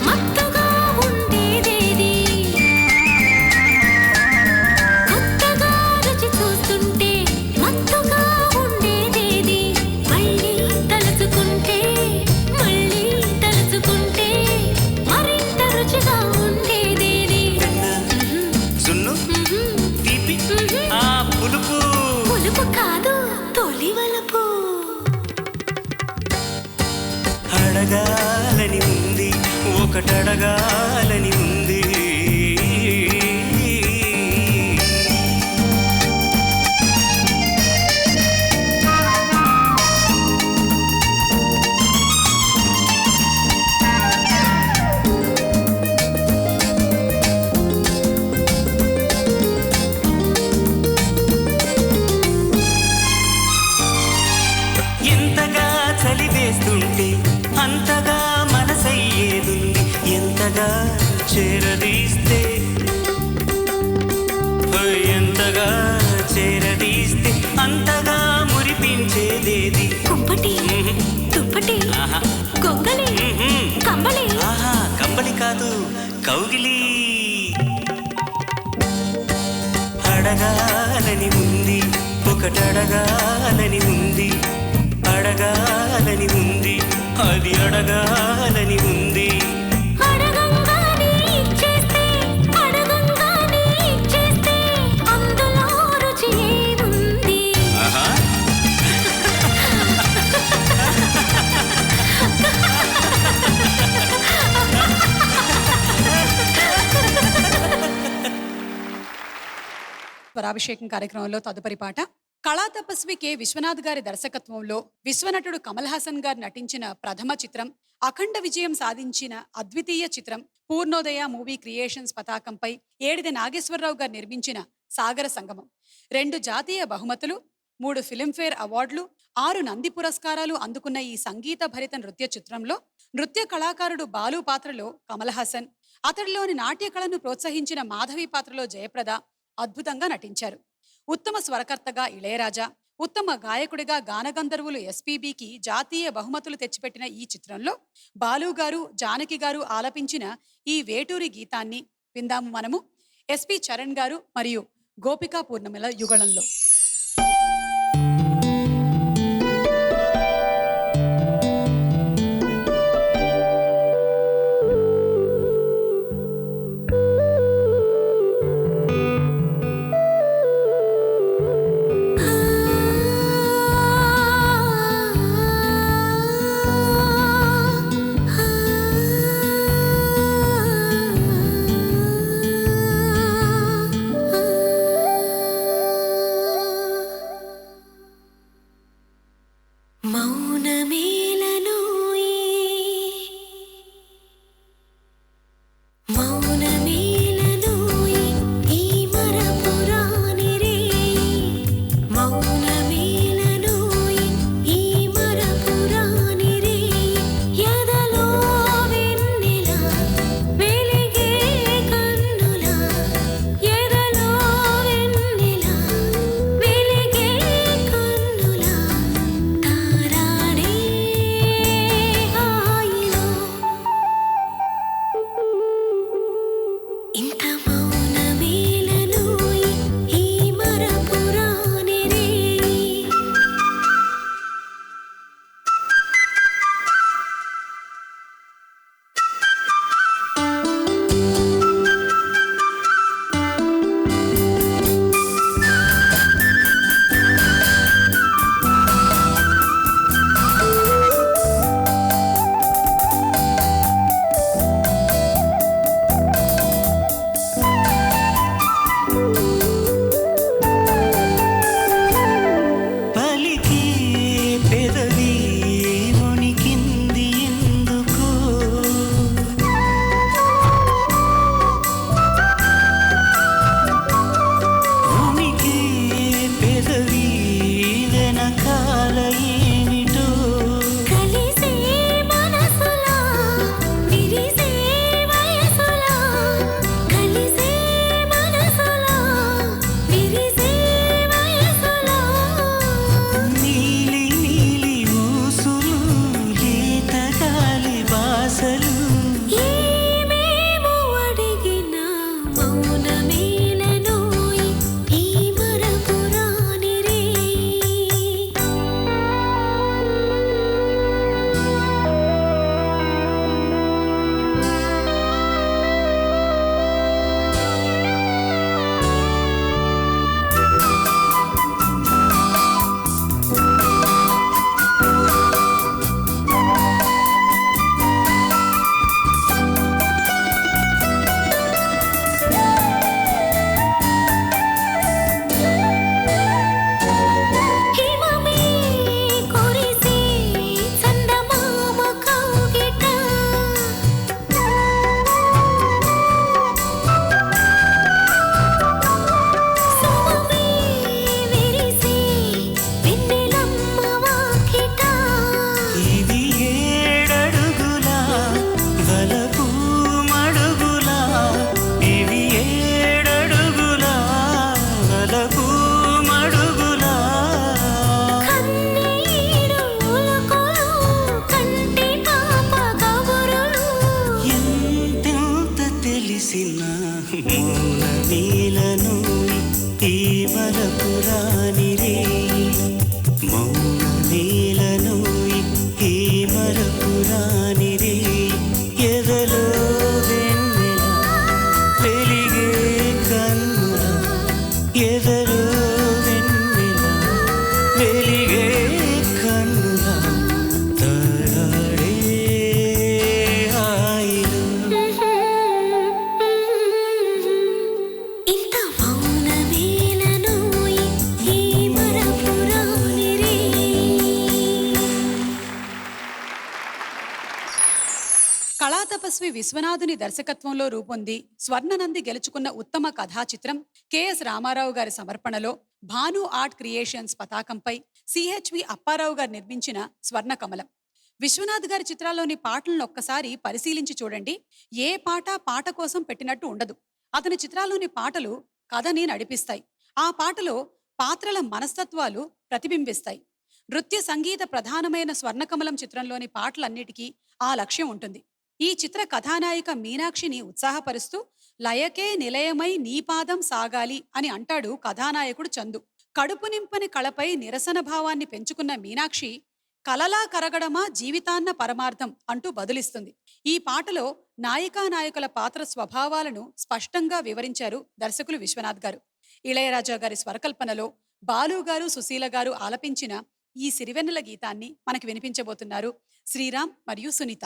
C: మత్తుగా ఉండేదేది కొత్తగా రుచి చూస్తుంటే మత్తుగా ఉండేదేది మళ్ళీ తలుచుకుంటే మరింత రుచిగా ఉండేదేది
D: సున్ను తీపి ఆ పులుపు
C: పులుపు కాదు తొలి వలపు
D: అడగాలని ఉంది ఒకటడగాలని ఉంది చేరదీస్తే ఎంతగా చేరదీస్తే అంతగా మురిపించేదేది
C: కుంపటి దుప్పటి
D: ఆహా
C: గొంగలి కంబళి
D: ఆహా కంబళి కాదు కౌగిలి అడగాలని ఉంది ఒకటడగాలని ఉంది అడగాలని ఉంది అది అడగాలని ఉంది
C: అడగంగానే ఇచ్చేస్తే అడగంగానే ఇచ్చేస్తే అందులో రుచి ఏముంది
D: ఆహా
B: స్వరాభిషేకం కార్యక్రమంలో తదుపరి పాట కళా తపస్వి కె విశ్వనాథ్ గారి దర్శకత్వంలో విశ్వనటుడు కమల్ హాసన్ గారు నటించిన ప్రథమ చిత్రం, అఖండ విజయం సాధించిన అద్వితీయ చిత్రం పూర్ణోదయ మూవీ క్రియేషన్స్ పతాకంపై ఏడిది నాగేశ్వరరావు గారు నిర్మించిన సాగర సంగమం. 2 జాతీయ బహుమతులు, 3 ఫిలింఫేర్ అవార్డులు, 6 నంది పురస్కారాలు అందుకున్న ఈ సంగీత భరిత నృత్య చిత్రంలో నృత్య కళాకారుడు బాలు పాత్రలో కమల్ హాసన్, అతడిలోని నాట్య కళను ప్రోత్సహించిన మాధవి పాత్రలో జయప్రద అద్భుతంగా నటించారు. ఉత్తమ స్వరకర్తగా ఇళయరాజా, ఉత్తమ గాయకుడిగా గానగంధర్వులు ఎస్పీబీకి జాతీయ బహుమతులు తెచ్చిపెట్టిన ఈ చిత్రంలో బాలు గారు, జానకి గారు ఆలపించిన ఈ వేటూరి గీతాన్ని విందాము మనము ఎస్పి చరణ్ గారు మరియు గోపికా పూర్ణిమల యుగళంలో.
D: మేలను ఈ మరపురాని రే మౌన మేలను ఈ మరపురాని రే ఎదలో వెన్నెల వెలిగే కన్నుల ఎదలో వెన్నెల వెలిగే కన్నుల తరాడే హాయిలు
C: ఇంత మౌనమేలను ఈ మరపురాని రే.
B: కళాతపస్వి విశ్వనాథుని దర్శకత్వంలో రూపొంది స్వర్ణనంది గెలుచుకున్న ఉత్తమ కథా చిత్రం కెఎస్ రామారావు గారి సమర్పణలో భాను ఆర్ట్ క్రియేషన్స్ పతాకంపై సిహెచ్వి అప్పారావు గారు నిర్మించిన స్వర్ణ కమలం. విశ్వనాథ్ గారి చిత్రాల్లోని పాటలను ఒక్కసారి పరిశీలించి చూడండి. ఏ పాట కోసం పెట్టినట్టు ఉండదు. అతని చిత్రాల్లోని పాటలు కథని నడిపిస్తాయి. ఆ పాటలో పాత్రల మనస్తత్వాలు ప్రతిబింబిస్తాయి. నృత్య సంగీత ప్రధానమైన స్వర్ణకమలం చిత్రంలోని పాటలన్నిటికీ ఆ లక్ష్యం ఉంటుంది. ఈ చిత్ర కథానాయిక మీనాక్షిని ఉత్సాహపరుస్తూ లయకే నిలయమై నీపాదం సాగాలి అని అంటాడు కథానాయకుడు చందు. కడుపు నింపని కళపై నిరసన భావాన్ని పెంచుకున్న మీనాక్షి కలలా కరగడమా జీవితాన్న పరమార్థం అంటూ బదులిస్తుంది. ఈ పాటలో నాయికానాయకుల పాత్ర స్వభావాలను స్పష్టంగా వివరించారు దర్శకులు విశ్వనాథ్ గారు. ఇళయరాజా గారి స్వరకల్పనలో బాలు గారు సుశీల గారు ఆలపించిన ఈ సిరివెన్నెల గీతాన్ని మనకి వినిపించబోతున్నారు శ్రీరామ్ మరియు సునీత.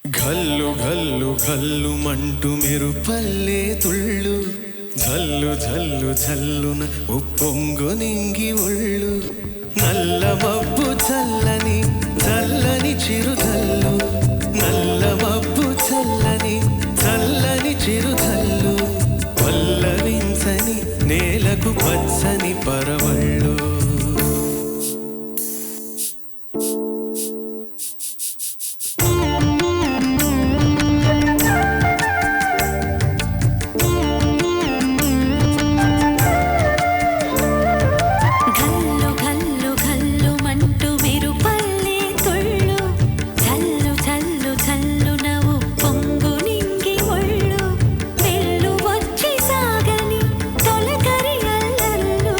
E: ఘల్లు ఘల్లు ఘల్లు మంటూ మెరుపల్లే తుళ్ళు జల్లు జల్లు జల్లున ఉప్పొంగు నింగి ఒళ్ళు నల్ల మబ్బు చల్లని చల్లని చిరుజల్లు నల్ల మబ్బు చల్లని చల్లని చిరుజల్లు పల్లవించని నేలకు పచ్చని పరవళ్ళు
C: ఘల్లు ఘల్లు ఘల్లు మంటూ మెరుపల్లే తుళ్ళు జల్లు జల్లు జల్లున ఉప్పొంగు నింగి ఒళ్ళు వెల్లు వచ్చి సాగని తొలకరి అల్లల్లు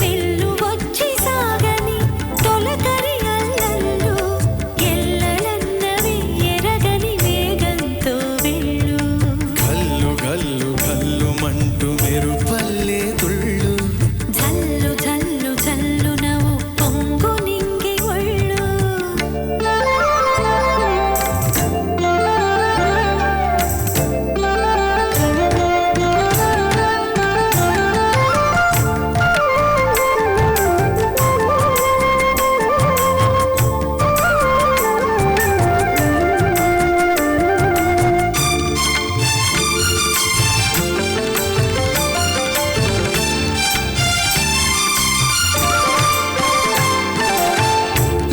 C: వెల్లు వచ్చి సాగని తొలకరి అల్లల్లు ఎల్లలన్నవి ఎరగని వేగంతో వెళ్ళు
E: ఘల్లు ఘల్లు ఘల్లు మంటూ మెరుపల్లే తుళ్ళు
C: జల్లు జల్లు జల్లున ఉప్పొంగు నింగి ఒళ్ళు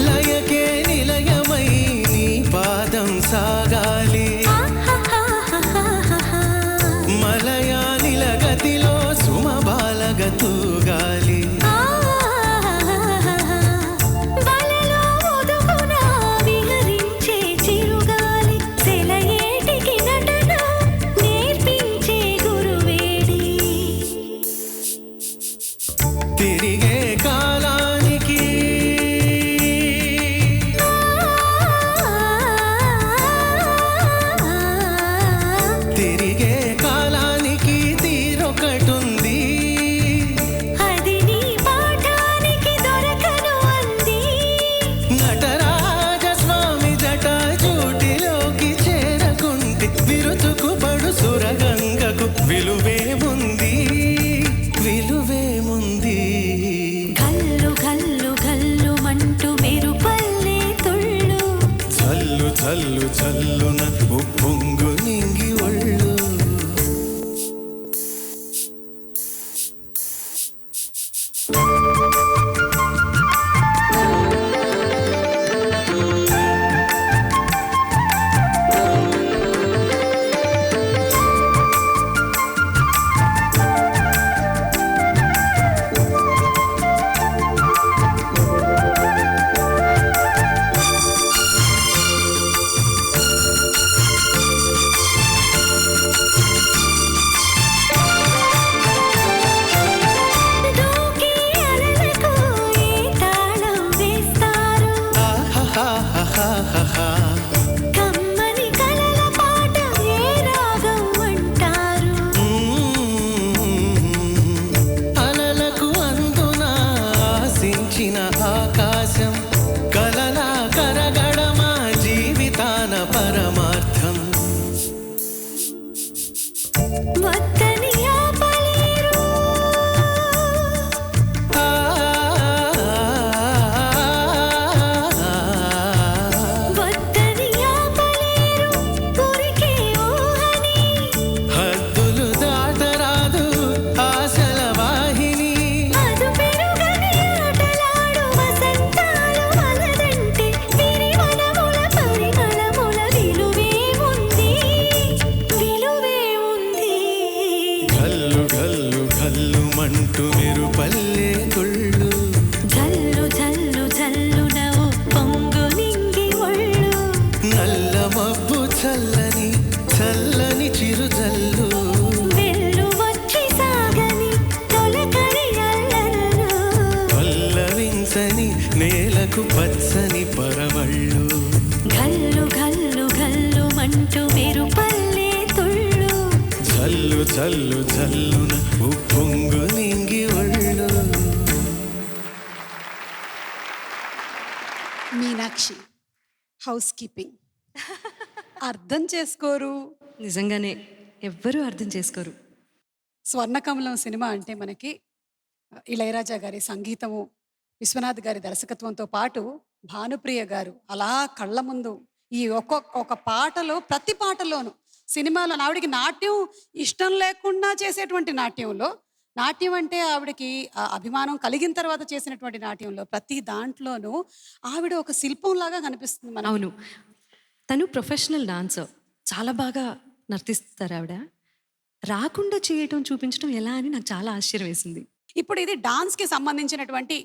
E: లయకే నిలయమై నీ పాదం సాగాలి మలయా నిలగతిలో సుమబాలగ తూగాలి
C: వలలో ఒదుగున విహరించే చిరుగాలి సెలయేటికి నటన నేర్పించే గురువేడి
E: తిరిగే కాలానికి తిరిగే కాలానికి తీరొకటుంది
C: అది నీ పాఠానికి దొరకను అంది
E: నటరాజ స్వామి జట జూటిలోకి చేరకుంటే విరుచుకు పడు సురగంగకు విలువేముంది విలువేముంది
C: ఘల్లు ఘల్లు ఘల్లు మంటూ మెరుపల్లే తుళ్ళు
E: జల్లు జల్లు జల్లున ఉప్పొంగు నింగి ఒళ్ళు పచ్చని పరవళ్ళు
C: గల్లు గల్లు గల్లు మంటూ మీరు పల్లె తుళ్ళు
E: జల్లు జల్లు జల్లున ఉప్పొంగు నింగి ఒళ్ళు.
B: మీనాక్షి హౌస్ కీపింగ్ అర్థం చేసుకోరు.
F: నిజంగానే ఎవ్వరూ అర్థం చేసుకోరు.
B: స్వర్ణకమలం సినిమా అంటే మనకి ఇళయరాజా గారి సంగీతము, విశ్వనాథ్ గారి దర్శకత్వంతో పాటు భానుప్రియ గారు అలా కళ్ళ ముందు ఈ ఒక పాటలో, ప్రతి పాటలోనూ సినిమాలో ఆవిడకి నాట్యం ఇష్టం లేకుండా చేసేటువంటి నాట్యంలో, నాట్యం అంటే ఆవిడకి అభిమానం కలిగిన తర్వాత చేసినటువంటి నాట్యంలో ప్రతి దాంట్లోనూ ఆవిడ ఒక శిల్పంలాగా కనిపిస్తుంది మనకు.
F: అవును, తను ప్రొఫెషనల్ డాన్సర్, చాలా బాగా నర్తిస్తారు ఆవిడ. రాకుండా చేయటం, చూపించడం ఎలా అని నాకు చాలా ఆశ్చర్యం వేసింది.
B: ఇప్పుడు ఇది డాన్స్కి సంబంధించినటువంటి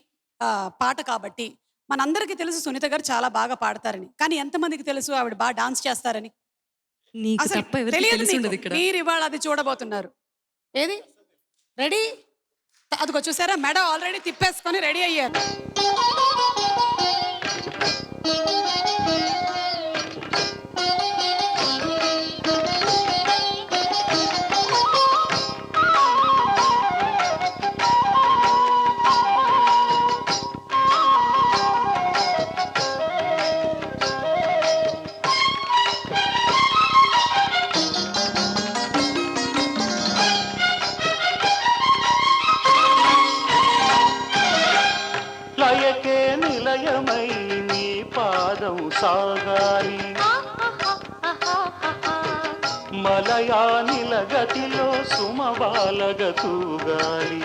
B: పాట కాబట్టి మనందరికీ తెలుసు సునీత గారు చాలా బాగా పాడతారని. కానీ ఎంతమందికి తెలుసు ఆవిడ బాగా డాన్స్ చేస్తారని?
F: నీకు
B: అసలు
F: తప్ప ఎవరికి
B: తెలియదు
F: తెలిసి
B: మీకు.
F: ఉండదు ఇక్కడ.
B: మీరు ఇవాళ అది చూడబోతున్నారు. ఏది రెడీ? అదిగో చూసారా, మెడ ఆల్రెడీ తిప్పేసుకొని రెడీ అయ్యారు.
D: లయకే నిలయమై నీ పాదం సాగాలి, మలయానిల గతిలో సుమబాలగ తూగాలి.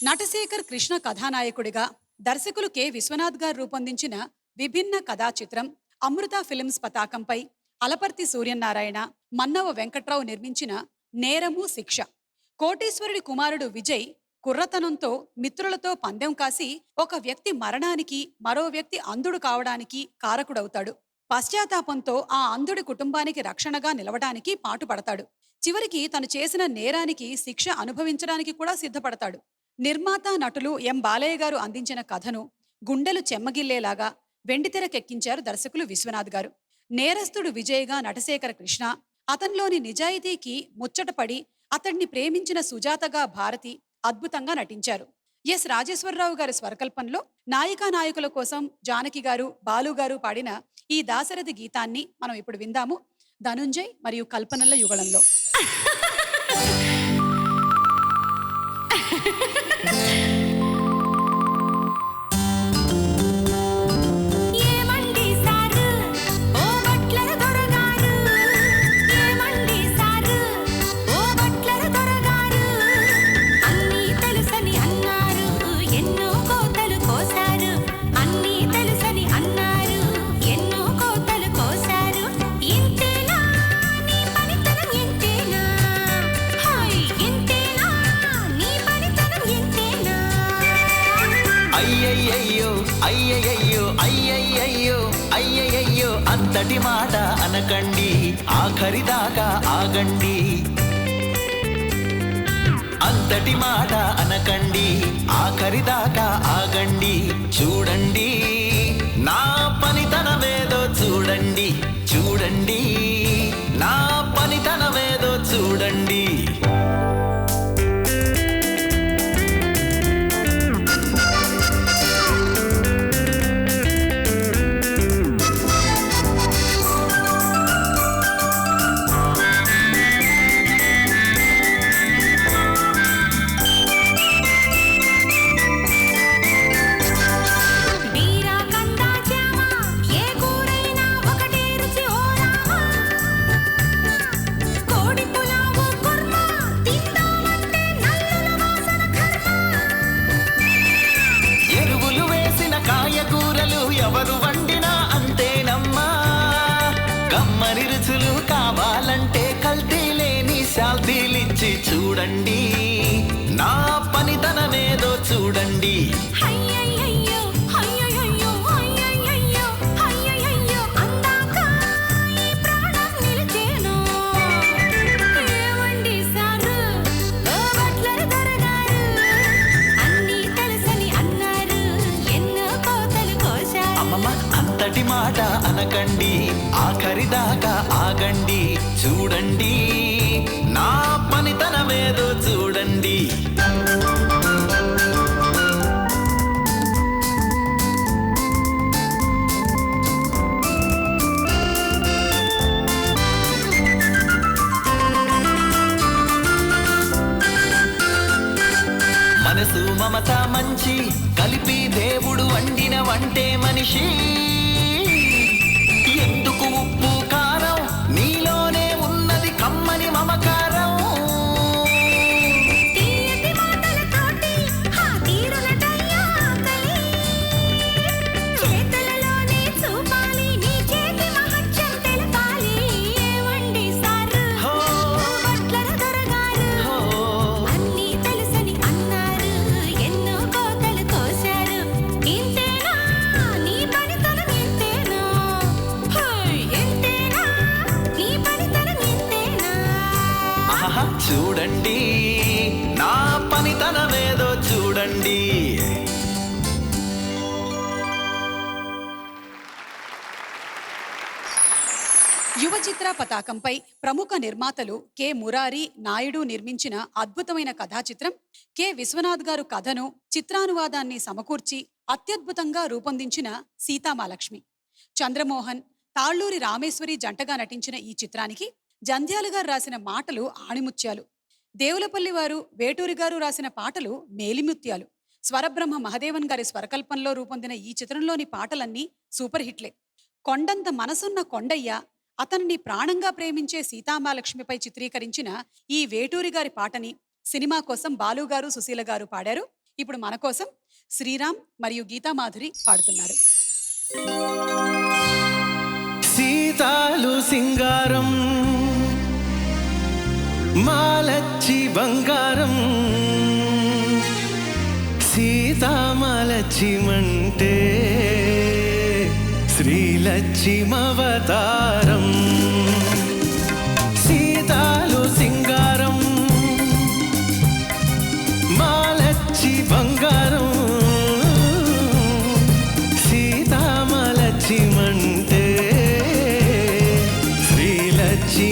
B: నటశేఖర్ కృష్ణ కథానాయకుడిగా దర్శకులు కె విశ్వనాథ్ గారు రూపొందించిన విభిన్న కథా చిత్రం అమృత ఫిల్మ్స్ పతాకంపై అలపర్తి సూర్యనారాయణ, మన్నవ వెంకట్రావు నిర్మించిన నేరము శిక్ష. కోటీశ్వరుడి కుమారుడు విజయ్ కుర్రతనంతో మిత్రులతో పందెం కాసి ఒక వ్యక్తి మరణానికి, మరో వ్యక్తి అంధుడు కావడానికి కారకుడవుతాడు. పశ్చాత్తాపంతో ఆ అంధుడి కుటుంబానికి రక్షణగా నిలవడానికి పాటుపడతాడు. చివరికి తను చేసిన నేరానికి శిక్ష అనుభవించడానికి కూడా సిద్ధపడతాడు. నిర్మాత, నటులు ఎం బాలయ్య గారు అందించిన కథను గుండెలు చెమ్మగిల్లేలాగా వెండితెరకెక్కించారు దర్శకులు విశ్వనాథ్ గారు. నేరస్తుడు విజయ్గా నటశేఖర కృష్ణ, అతనిలోని నిజాయితీకి ముచ్చటపడి అతడిని ప్రేమించిన సుజాతగా భారతి అద్భుతంగా నటించారు. ఎస్ రాజేశ్వరరావు గారి స్వరకల్పంలో నాయికా నాయకుల కోసం జానకి గారు, బాలు గారు పాడిన ఈ దాశరథి గీతాన్ని మనం ఇప్పుడు విందాము. ధనుంజయ్ మరియు కల్పనల యుగళంలో.
C: ఏమండి సారు ఓ బట్లర దొరగారు, ఏమండి సారు ఓ బట్లర దొరగారు, అన్నీ తెలుసని అన్నారు, ఎన్నో కోతలు కోసారు, అన్నీ తెలుసని అన్నారు, ఎన్నో కోతలు కోసారు. ఇంతేనా నీ పనితనం, ఇంతేనా హాయ్, ఇంతేనా నీ పనితనం, ఇంతేనా?
A: అయ్యయ్యయ్యో అయ్యయ్యయ్యో అయ్యయ్యయ్యో అయ్యయ్యయ్యో అంతటి మాట అనకండి, ఆఖరిదాకా ఆగండి. అంతటి మాట అనకండి, ఆఖరిదాకా ఆగండి. చూడండి నా పనితనమేదో చూడండి, చూడండి నా పనితనమేదో చూడండి.
C: బీరా కందా జామ ఏ కూరైనా ఒకటే రుచి ఓ రామా, కోడి పులావు కుర్మా తిందామంటే నల్లుల వాసన కర్మ.
A: ఎరువులు వేసిన కాయగూరలు ఎవరు వండినా అంతేనమ్మా. కమ్మని రుచులు కావాలంటే కల్తీ లేని శాల్తీలిచ్చి చూడండి, నా పనితనమేదో చూడండి.
C: అయ్యయ్యయ్యో అయ్యయ్యయ్యో అయ్యయ్యయ్యో అయ్యయ్యయ్యో అందాక ఈ ప్రాణం నిలిచేను. ఏమండి సారు ఓ బట్లర దొరగారు, అన్నీ తెలుసని
A: మాట అనకండి, ఆఖరి దాకా ఆగండి, చూడండి నా పనితనమేదో చూడండి. మనసు మమత మంచి కలిపి దేవుడు వండిన వంటే మనిషి. ఎందుకు ఉప్పు కారం, నీలోనే ఉన్నది కమ్మని మమకారం.
C: తీయటి మాటలతోటి ఆ తీరులటయ్యా ఆకలి. చేతులలోనే చూపాలి నీ చేతి మహత్యం తెలపాలి. ఏవండి సారు,
A: హో,
C: బట్లర దొరగారు,
A: హో.
C: అన్నీ తెలుసని అన్నారు, ఎన్నో కోతలు కోశారు. ఇంతేనా నీ పనితనం, ఇంతేనా? హోయ్, ఇంతేనా నీ పనితనం, ఇంతేనా?
A: ఆహా, చూడండి నా పనితనమేదో చూడండి.
B: యువ చిత్ర పతాకంపై ప్రముఖ నిర్మాతలు కె మురారి నాయుడు నిర్మించిన అద్భుతమైన కథా చిత్రం. కె విశ్వనాథ్ గారు కథను, చిత్రానువాదాన్ని సమకూర్చి అత్యద్భుతంగా రూపొందించిన సీతామాలక్ష్మి. చంద్రమోహన్, తాళ్ళూరి రామేశ్వరి జంటగా నటించిన ఈ చిత్రానికి జంధ్యాల గారు రాసిన మాటలు ఆణిముత్యాలు, దేవులపల్లి వారు, వేటూరి గారు రాసిన పాటలు మేలిముత్యాలు. స్వరబ్రహ్మ మహదేవన్ గారి స్వరకల్పంలో రూపొందిన ఈ చిత్రంలోని పాటలన్నీ సూపర్ హిట్లే. కొండంత మనసున్న కొండయ్య, అతనిని ప్రాణంగా ప్రేమించే సీతామాలక్ష్మిపై చిత్రీకరించిన ఈ వేటూరి గారి పాటని సినిమా కోసం బాలుగారు, సుశీల గారు పాడారు. ఇప్పుడు మన కోసం శ్రీరామ్ మరియు గీతామాధురి పాడుతున్నారు.
E: సీతాలు సింగారం, మాలచ్చి బంగారం, సీతామాలచ్చిమంటే శ్రీలక్ష్మవతారం. సీతాలు సింగారం, మాలచ్చి బంగారం, సీతామాలచ్చిమంటే శ్రీలక్ష్మవతారం.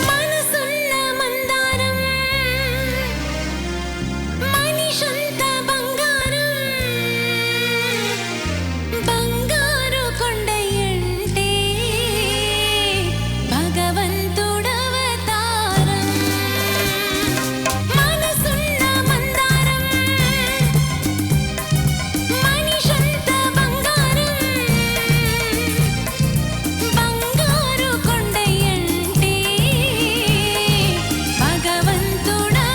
C: మనసున్న మందారం, మనిషంత బంగారం, బంగారు కొండయంటే భగవంతుడవతారం. మనసున్న మందారం, మనిషంత బంగారం, బంగారు కొండయంటే భగవంతుడవతారం.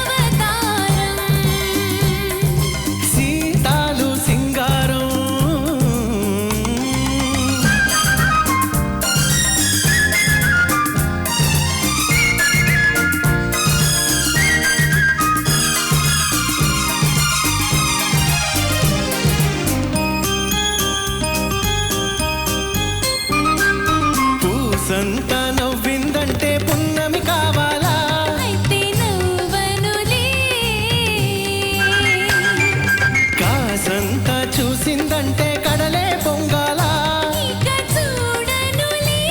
E: సీతాలు సింగారం, పూసంత నవ్విందంటే పున్నమి కావాలా,
C: అయితే నవ్వనులే,
E: కాసంత చూసిందంటే కడలే పొంగాలా,
C: ఇక చూడనులే.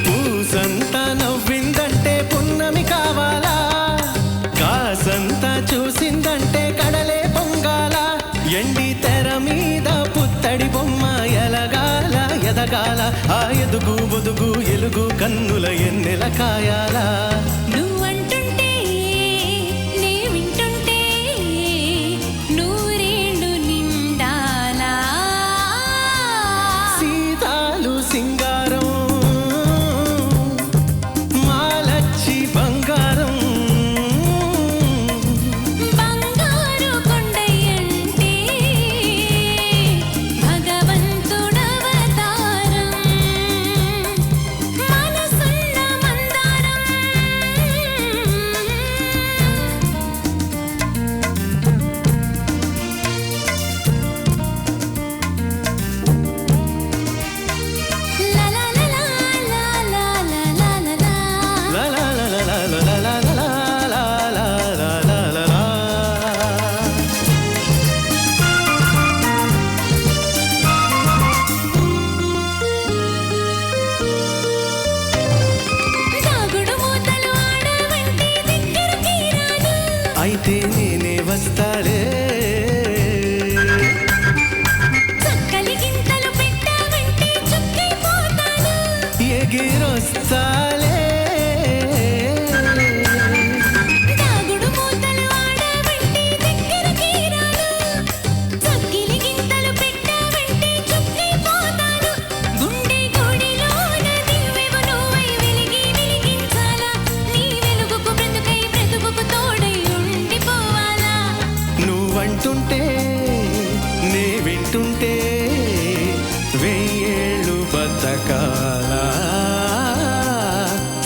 E: పూసంత నవ్విందంటే పున్నమి కావాలా, కాసంత చూసిందంటే కడలే పొంగాల. ఎండి తెర మీద పుత్తడి బొమ్మ ఎలగాల ఎదగాల, ఆ ఎదుగు బొదుగు ఎలుగు కన్నుల ఎన్నెల కాయాల.
C: నువ్వంటుంటే నే వింటుంటే నూరేళ్ళు నిండాలా.
E: సీతాలు సింగారం, మాలచ్చి బంగారం,
C: బంగారు కొండయంటే భగవంతుడవతారం. మనసున్న మందారం,
E: పాటే నే వింటుంటే వెయ్యేళ్ళు బతకాల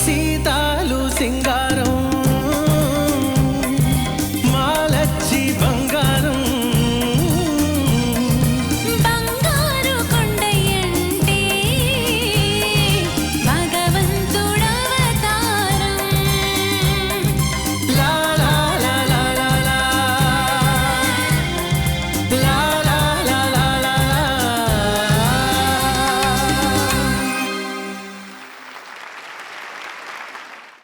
E: సీతాలు సింగారం మాలచ్చి బంగారం
C: బంగారు కొండయంటే భగవంతుడవతారం
E: లా లా లా లా లా లా. లా లా లా లా లా లా.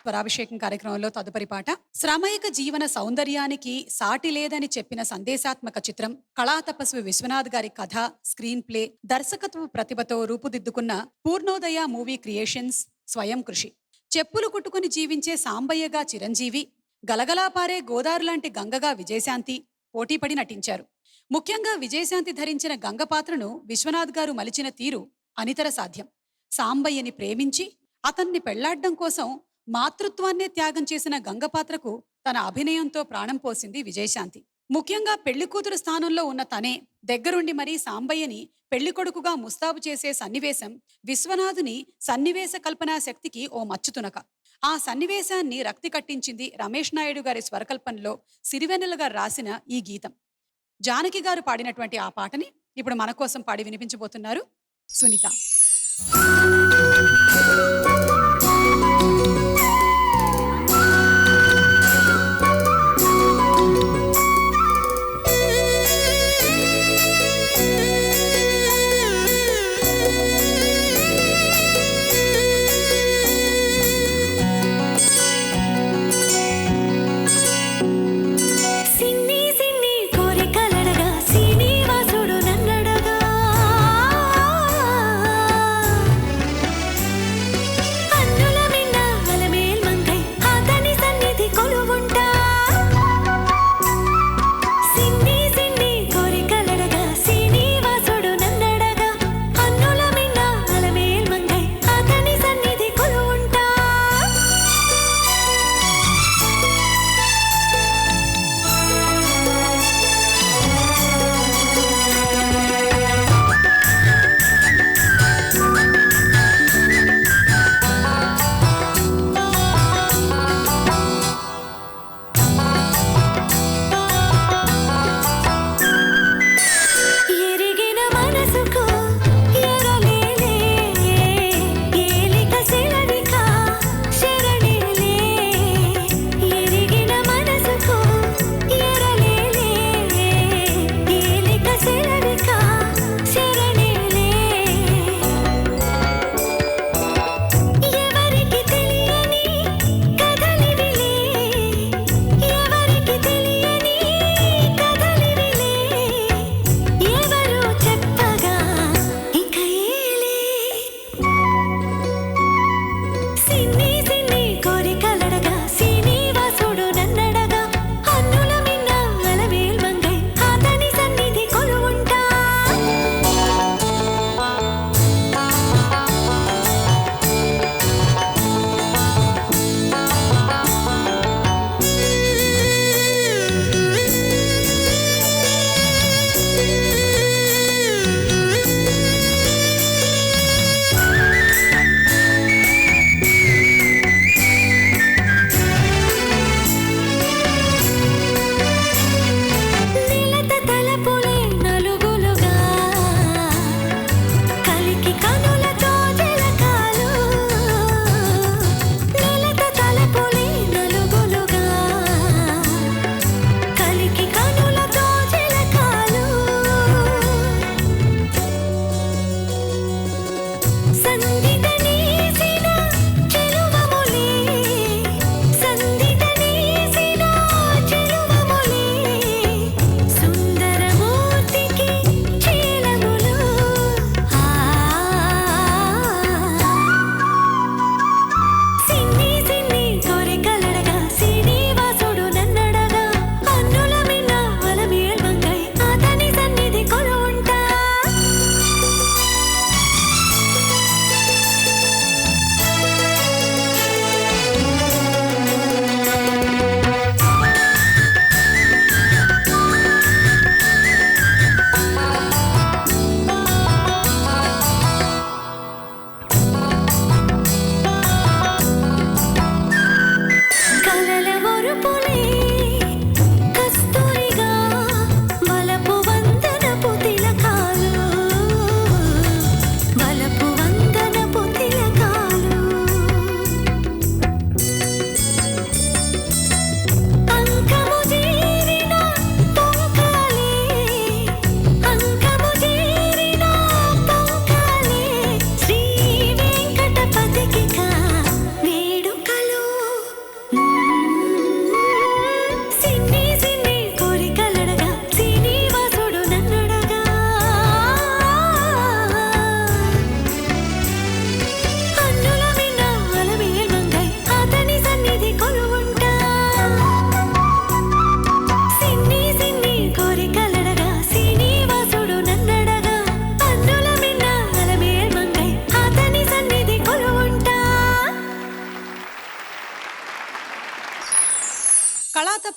B: స్వరాభిషేకం కార్యక్రమంలో తదుపరి పాట శ్రమైక జీవన సౌందర్యానికి సాటి లేదని చెప్పిన సందేశాత్మక చిత్రం కళాతపస్వి విశ్వనాథ్ గారి కథ స్క్రీన్ ప్లే దర్శకత్వ ప్రతిభతో రూపుదిద్దుకున్న పూర్ణోదయ మూవీ క్రియేషన్స్ స్వయం కృషి. చెప్పులు కుట్టుకుని జీవించే సాంబయ్యగా చిరంజీవి, గలగలా పారే గోదారు లాంటి గంగగా విజయశాంతి పోటీపడి నటించారు. ముఖ్యంగా విజయశాంతి ధరించిన గంగ పాత్రను విశ్వనాథ్ గారు మలిచిన తీరు అనితర సాధ్యం. సాంబయ్యని ప్రేమించి అతన్ని పెళ్లాడ్డం కోసం మాతృత్వాన్నే త్యాగం చేసిన గంగ పాత్రకు తన అభినయంతో ప్రాణం పోసింది విజయశాంతి. ముఖ్యంగా పెళ్లి కూతురు స్థానంలో ఉన్న తనే దగ్గరుండి మరీ సాంబయ్యని పెళ్లి కొడుకుగా ముస్తాబు చేసే సన్నివేశం విశ్వనాథుని సన్నివేశ కల్పనా శక్తికి ఓ మచ్చుతునక. ఆ సన్నివేశాన్ని రక్తి కట్టించింది రమేష్ నాయుడు గారి స్వరకల్పనలో సిరివెన్నెల గారు రాసిన ఈ గీతం. జానకి గారు పాడినటువంటి ఆ పాటని ఇప్పుడు మన కోసం పాడి వినిపించబోతున్నారు సునీత.
C: సిన్ని సిన్ని కోరికలడగా శ్రీనివాసుడు నన్నడగా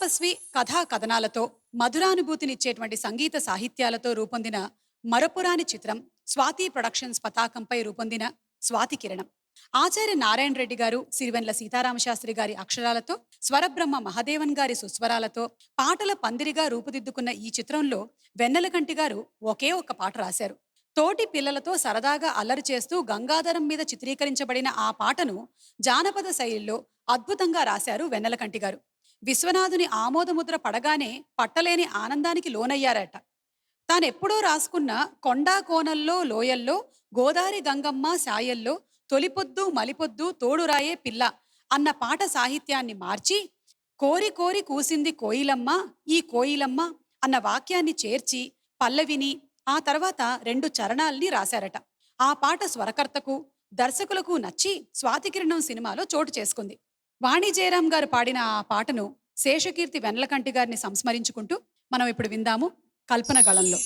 B: తపస్వి కథా కథనాలతో మధురానుభూతినిచ్చేటువంటి సంగీత సాహిత్యాలతో రూపొందిన మరపురాని చిత్రం స్వాతి ప్రొడక్షన్స్ పతాకంపై రూపొందిన స్వాతి కిరణం. ఆచార్య నారాయణ రెడ్డి గారు, సిరివెన్ల సీతారామశాస్త్రి గారి అక్షరాలతో, స్వరబ్రహ్మ మహదేవన్ గారి సుస్వరాలతో పాటల పందిరిగా రూపుదిద్దుకున్న ఈ చిత్రంలో వెన్నెలకంటి గారు ఒకే ఒక్క పాట రాశారు. తోటి పిల్లలతో సరదాగా అల్లరి చేస్తూ గంగాధరం మీద చిత్రీకరించబడిన ఆ పాటను జానపద శైలిలో అద్భుతంగా రాశారు వెన్నెలకంటి గారు. విశ్వనాథుని ఆమోదముద్ర పడగానే పట్టలేని ఆనందానికి లోనయ్యారట. తానెప్పుడో రాసుకున్న కొండా కోనల్లో లోయల్లో గోదారి గంగమ్మ సాయల్లో తొలిపొద్దు మలిపొద్దు తోడురాయే పిల్ల అన్న పాట సాహిత్యాన్ని మార్చి కోరి కోరి కూసింది కోయిలమ్మ ఈ కోయిలమ్మ అన్న వాక్యాన్ని చేర్చి పల్లవిని, ఆ తర్వాత 2 చరణాల్ని రాశారట. ఆ పాట స్వరకర్తకు, దర్శకులకు నచ్చి స్వాతికిరణం సినిమాలో చోటు చేసుకుంది. వాణి జయరాం గారు పాడిన ఆ పాటను శేషకీర్తి వెన్నెలకంటి గారిని సంస్మరించుకుంటూ మనం ఇప్పుడు విందాము కల్పన గళంలో.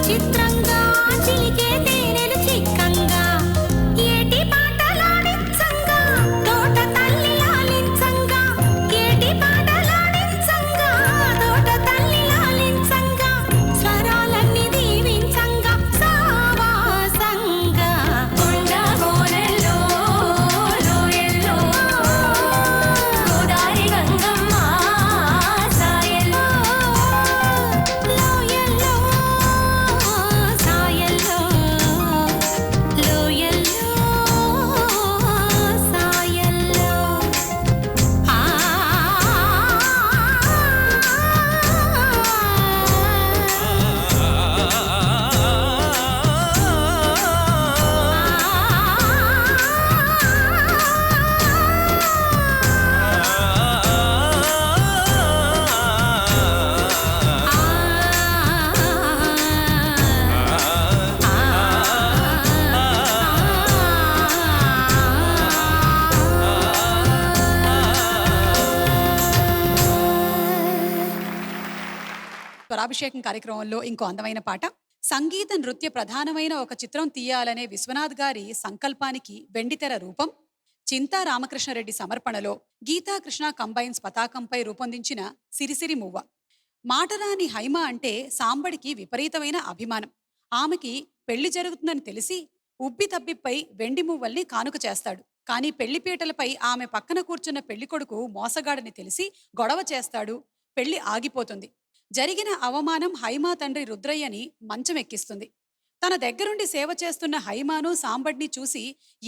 C: చిత్ర
B: స్వరాభిషేకం కార్యక్రమంలో ఇంకో అందమైన పాట. సంగీత నృత్య ప్రధానమైన ఒక చిత్రం తీయాలనే విశ్వనాథ్ గారి సంకల్పానికి వెండితెర రూపం. చింతా రామకృష్ణారెడ్డి సమర్పణలో గీతా కృష్ణ కంబైన్స్ పతాకంపై రూపొందించిన సిరిసిరి మువ్వ. మాటరాని హైమ అంటే సాంబడికి విపరీతమైన అభిమానం. ఆమెకి పెళ్లి జరుగుతుందని తెలిసి ఉబ్బి తబ్బిపై వెండి మువ్వల్ని కానుక చేస్తాడు. కానీ పెళ్లిపీటలపై ఆమె పక్కన కూర్చున్న పెళ్లికొడుకు మోసగాడని తెలిసి గొడవ చేస్తాడు. పెళ్లి ఆగిపోతుంది. జరిగిన అవమానం హైమా తండ్రి రుద్రయ్యని మంచం ఎక్కిస్తుంది. తన దగ్గరుండి సేవ చేస్తున్న హైమాను సాంబడిని చూసి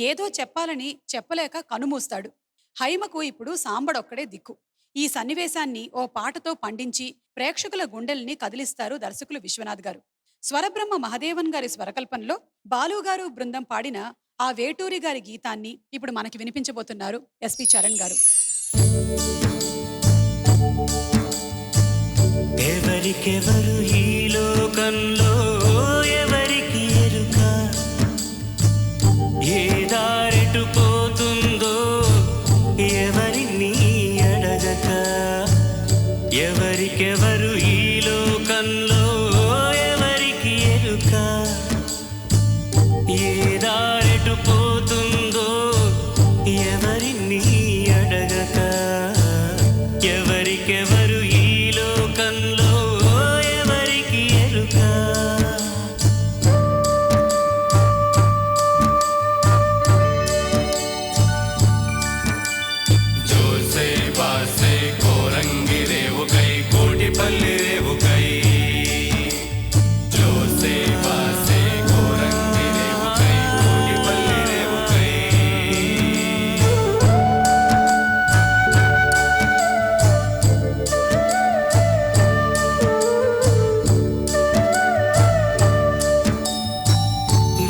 B: ఏదో చెప్పాలని చెప్పలేక కనుమూస్తాడు. హైమకు ఇప్పుడు సాంబడొక్కడే దిక్కు. ఈ సన్నివేశాన్ని ఓ పాటతో పండించి ప్రేక్షకుల గుండెల్ని కదిలిస్తారు దర్శకులు విశ్వనాథ్ గారు. స్వరబ్రహ్మ మహదేవన్ గారి స్వరకల్పనలో బాలుగారు బృందం పాడిన ఆ వేటూరి గారి గీతాన్ని ఇప్పుడు మనకి వినిపించబోతున్నారు ఎస్పి చరణ్ గారు.
G: ఎవరికెవరు ఈ లోకంలో ఎవరికి ఎరుక, ఏ దారెటు పోతుందో ఎవరిని అడగక. ఎవరికెవరు ఈ లోకంలో ఎవరికి ఎరుక, ఏ దారెటు పోతుందో ఎవరిని అడగక. ఎవరికెవరు ఈ లోకంలో ఎవరికి ఎరుక.
E: జోసే బాసే కోరంగి రేవు కై కోటిపల్లి రేవు కై. జోసే బాసే కోరంగి రేవు కై కోటిపల్లి రేవు కై.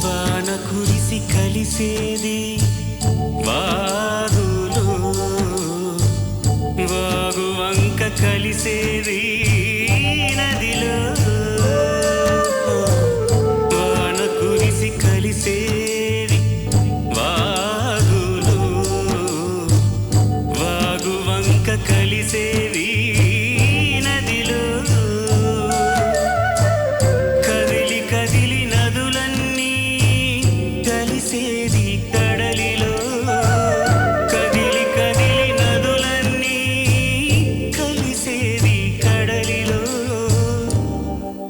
G: వాన కురిసి కలిసేది వాగులో, వాగు వంక కలిసేది నదిలో. వాన కురిసి కలిసేది వాగులో, వాగు వంక కలిసేది నదిలో. కదిలి కదిలి నదులన్నీ కలిసేది కడలిలో. కదిలి కదిలి నదులన్నీ కలిసేది కడలిలో.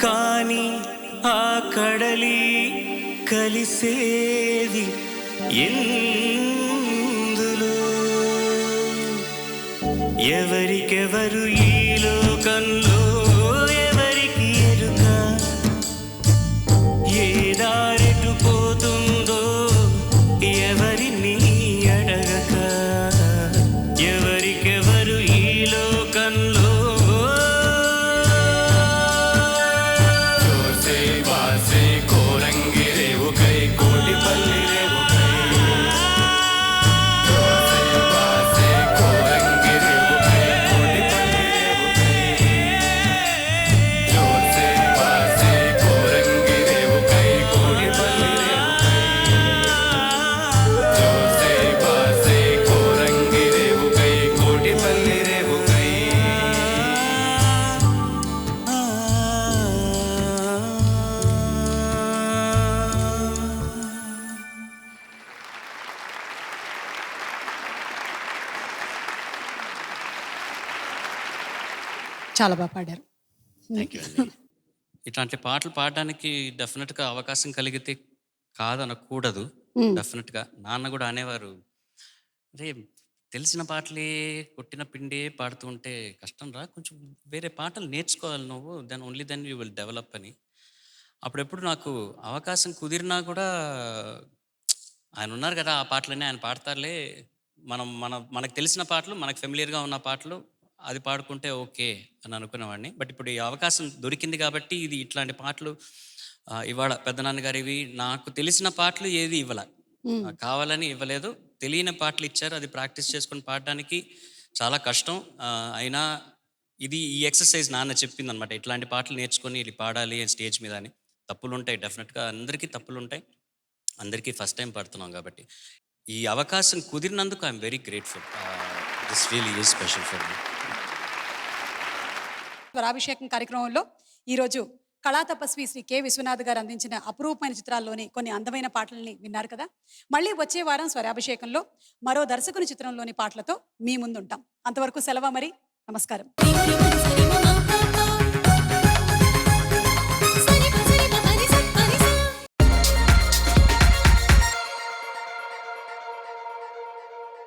G: కాని ఆ కడలి కలిసేది ఎందులో. ఎవరికెవరు ఈ లోకంలో ఎవరికి ఎరుక, ఏ దారెటు పోతుందో ఎవరిని అడగక. ఎవరికెవరు ఈ లోకంలో.
E: జోసే బాసే కోరంగి రేవు కై కోటిపల్లి రేవు కై. జోసే బాసే కోరంగి రేవు కై కోటిపల్లి రేవు కై. జోసే బాసే కోరంగి రేవు కై కోటిపల్లి రేవు కై. జోసే బాసే కోరంగి రేవు కై కోటిపల్లి రేవు కై.
B: చాలా బాగా పాడారు.
H: ఇట్లాంటి పాటలు పాడడానికి డెఫినెట్గా అవకాశం కలిగితే కాదనకూడదు. డెఫినెట్గా నాన్న కూడా అనేవారు, రే తెలిసిన పాటలే కొట్టిన పిండే పాడుతూ ఉంటే కష్టం రా, కొంచెం వేరే పాటలు నేర్చుకోవాలి నువ్వు, only then you will develop అని. అప్పుడెప్పుడు నాకు అవకాశం కుదిరినా కూడా ఆయన ఉన్నారు కదా, ఆ పాటలన్నీ ఆయన పాడతారులే, మనకు తెలిసిన పాటలు, మనకు ఫెమిలియర్గా ఉన్న పాటలు అది పాడుకుంటే ఓకే అని అనుకునేవాడిని. బట్ ఇప్పుడు ఈ అవకాశం దొరికింది కాబట్టి ఇది ఇట్లాంటి పాటలు ఇవాళ పెద్దనాన్నగారు ఇవి నాకు తెలిసిన పాటలు ఏది ఇవ్వాల, కావాలని ఇవ్వలేదు, తెలియని పాటలు ఇచ్చారు. అది ప్రాక్టీస్ చేసుకొని పాడడానికి చాలా కష్టం. అయినా ఇది ఈ ఎక్సర్సైజ్ నాన్న చెప్పింది అనమాట, ఇట్లాంటి పాటలు నేర్చుకొని ఇది పాడాలి స్టేజ్ మీద అని. తప్పులు ఉంటాయి, డెఫినెట్గా అందరికీ తప్పులు ఉంటాయి, అందరికీ ఫస్ట్ టైం పాడుతున్నాం కాబట్టి. ఈ అవకాశం కుదిరినందుకు I am very grateful. This really is special for me.
B: Swarabhishekam కార్యక్రమంలో ఈరోజు కళా తపస్వి శ్రీ కె విశ్వనాథ్ గారు అందించిన అపురూపమైన చిత్రాల్లోని కొన్ని అందమైన పాటల్ని విన్నారు కదా. మళ్ళీ వచ్చే వారం స్వరాభిషేకంలో మరో దర్శకుని చిత్రంలోని పాటలతో మీ ముందుంటాం. అంతవరకు సెలవు మరి. నమస్కారం.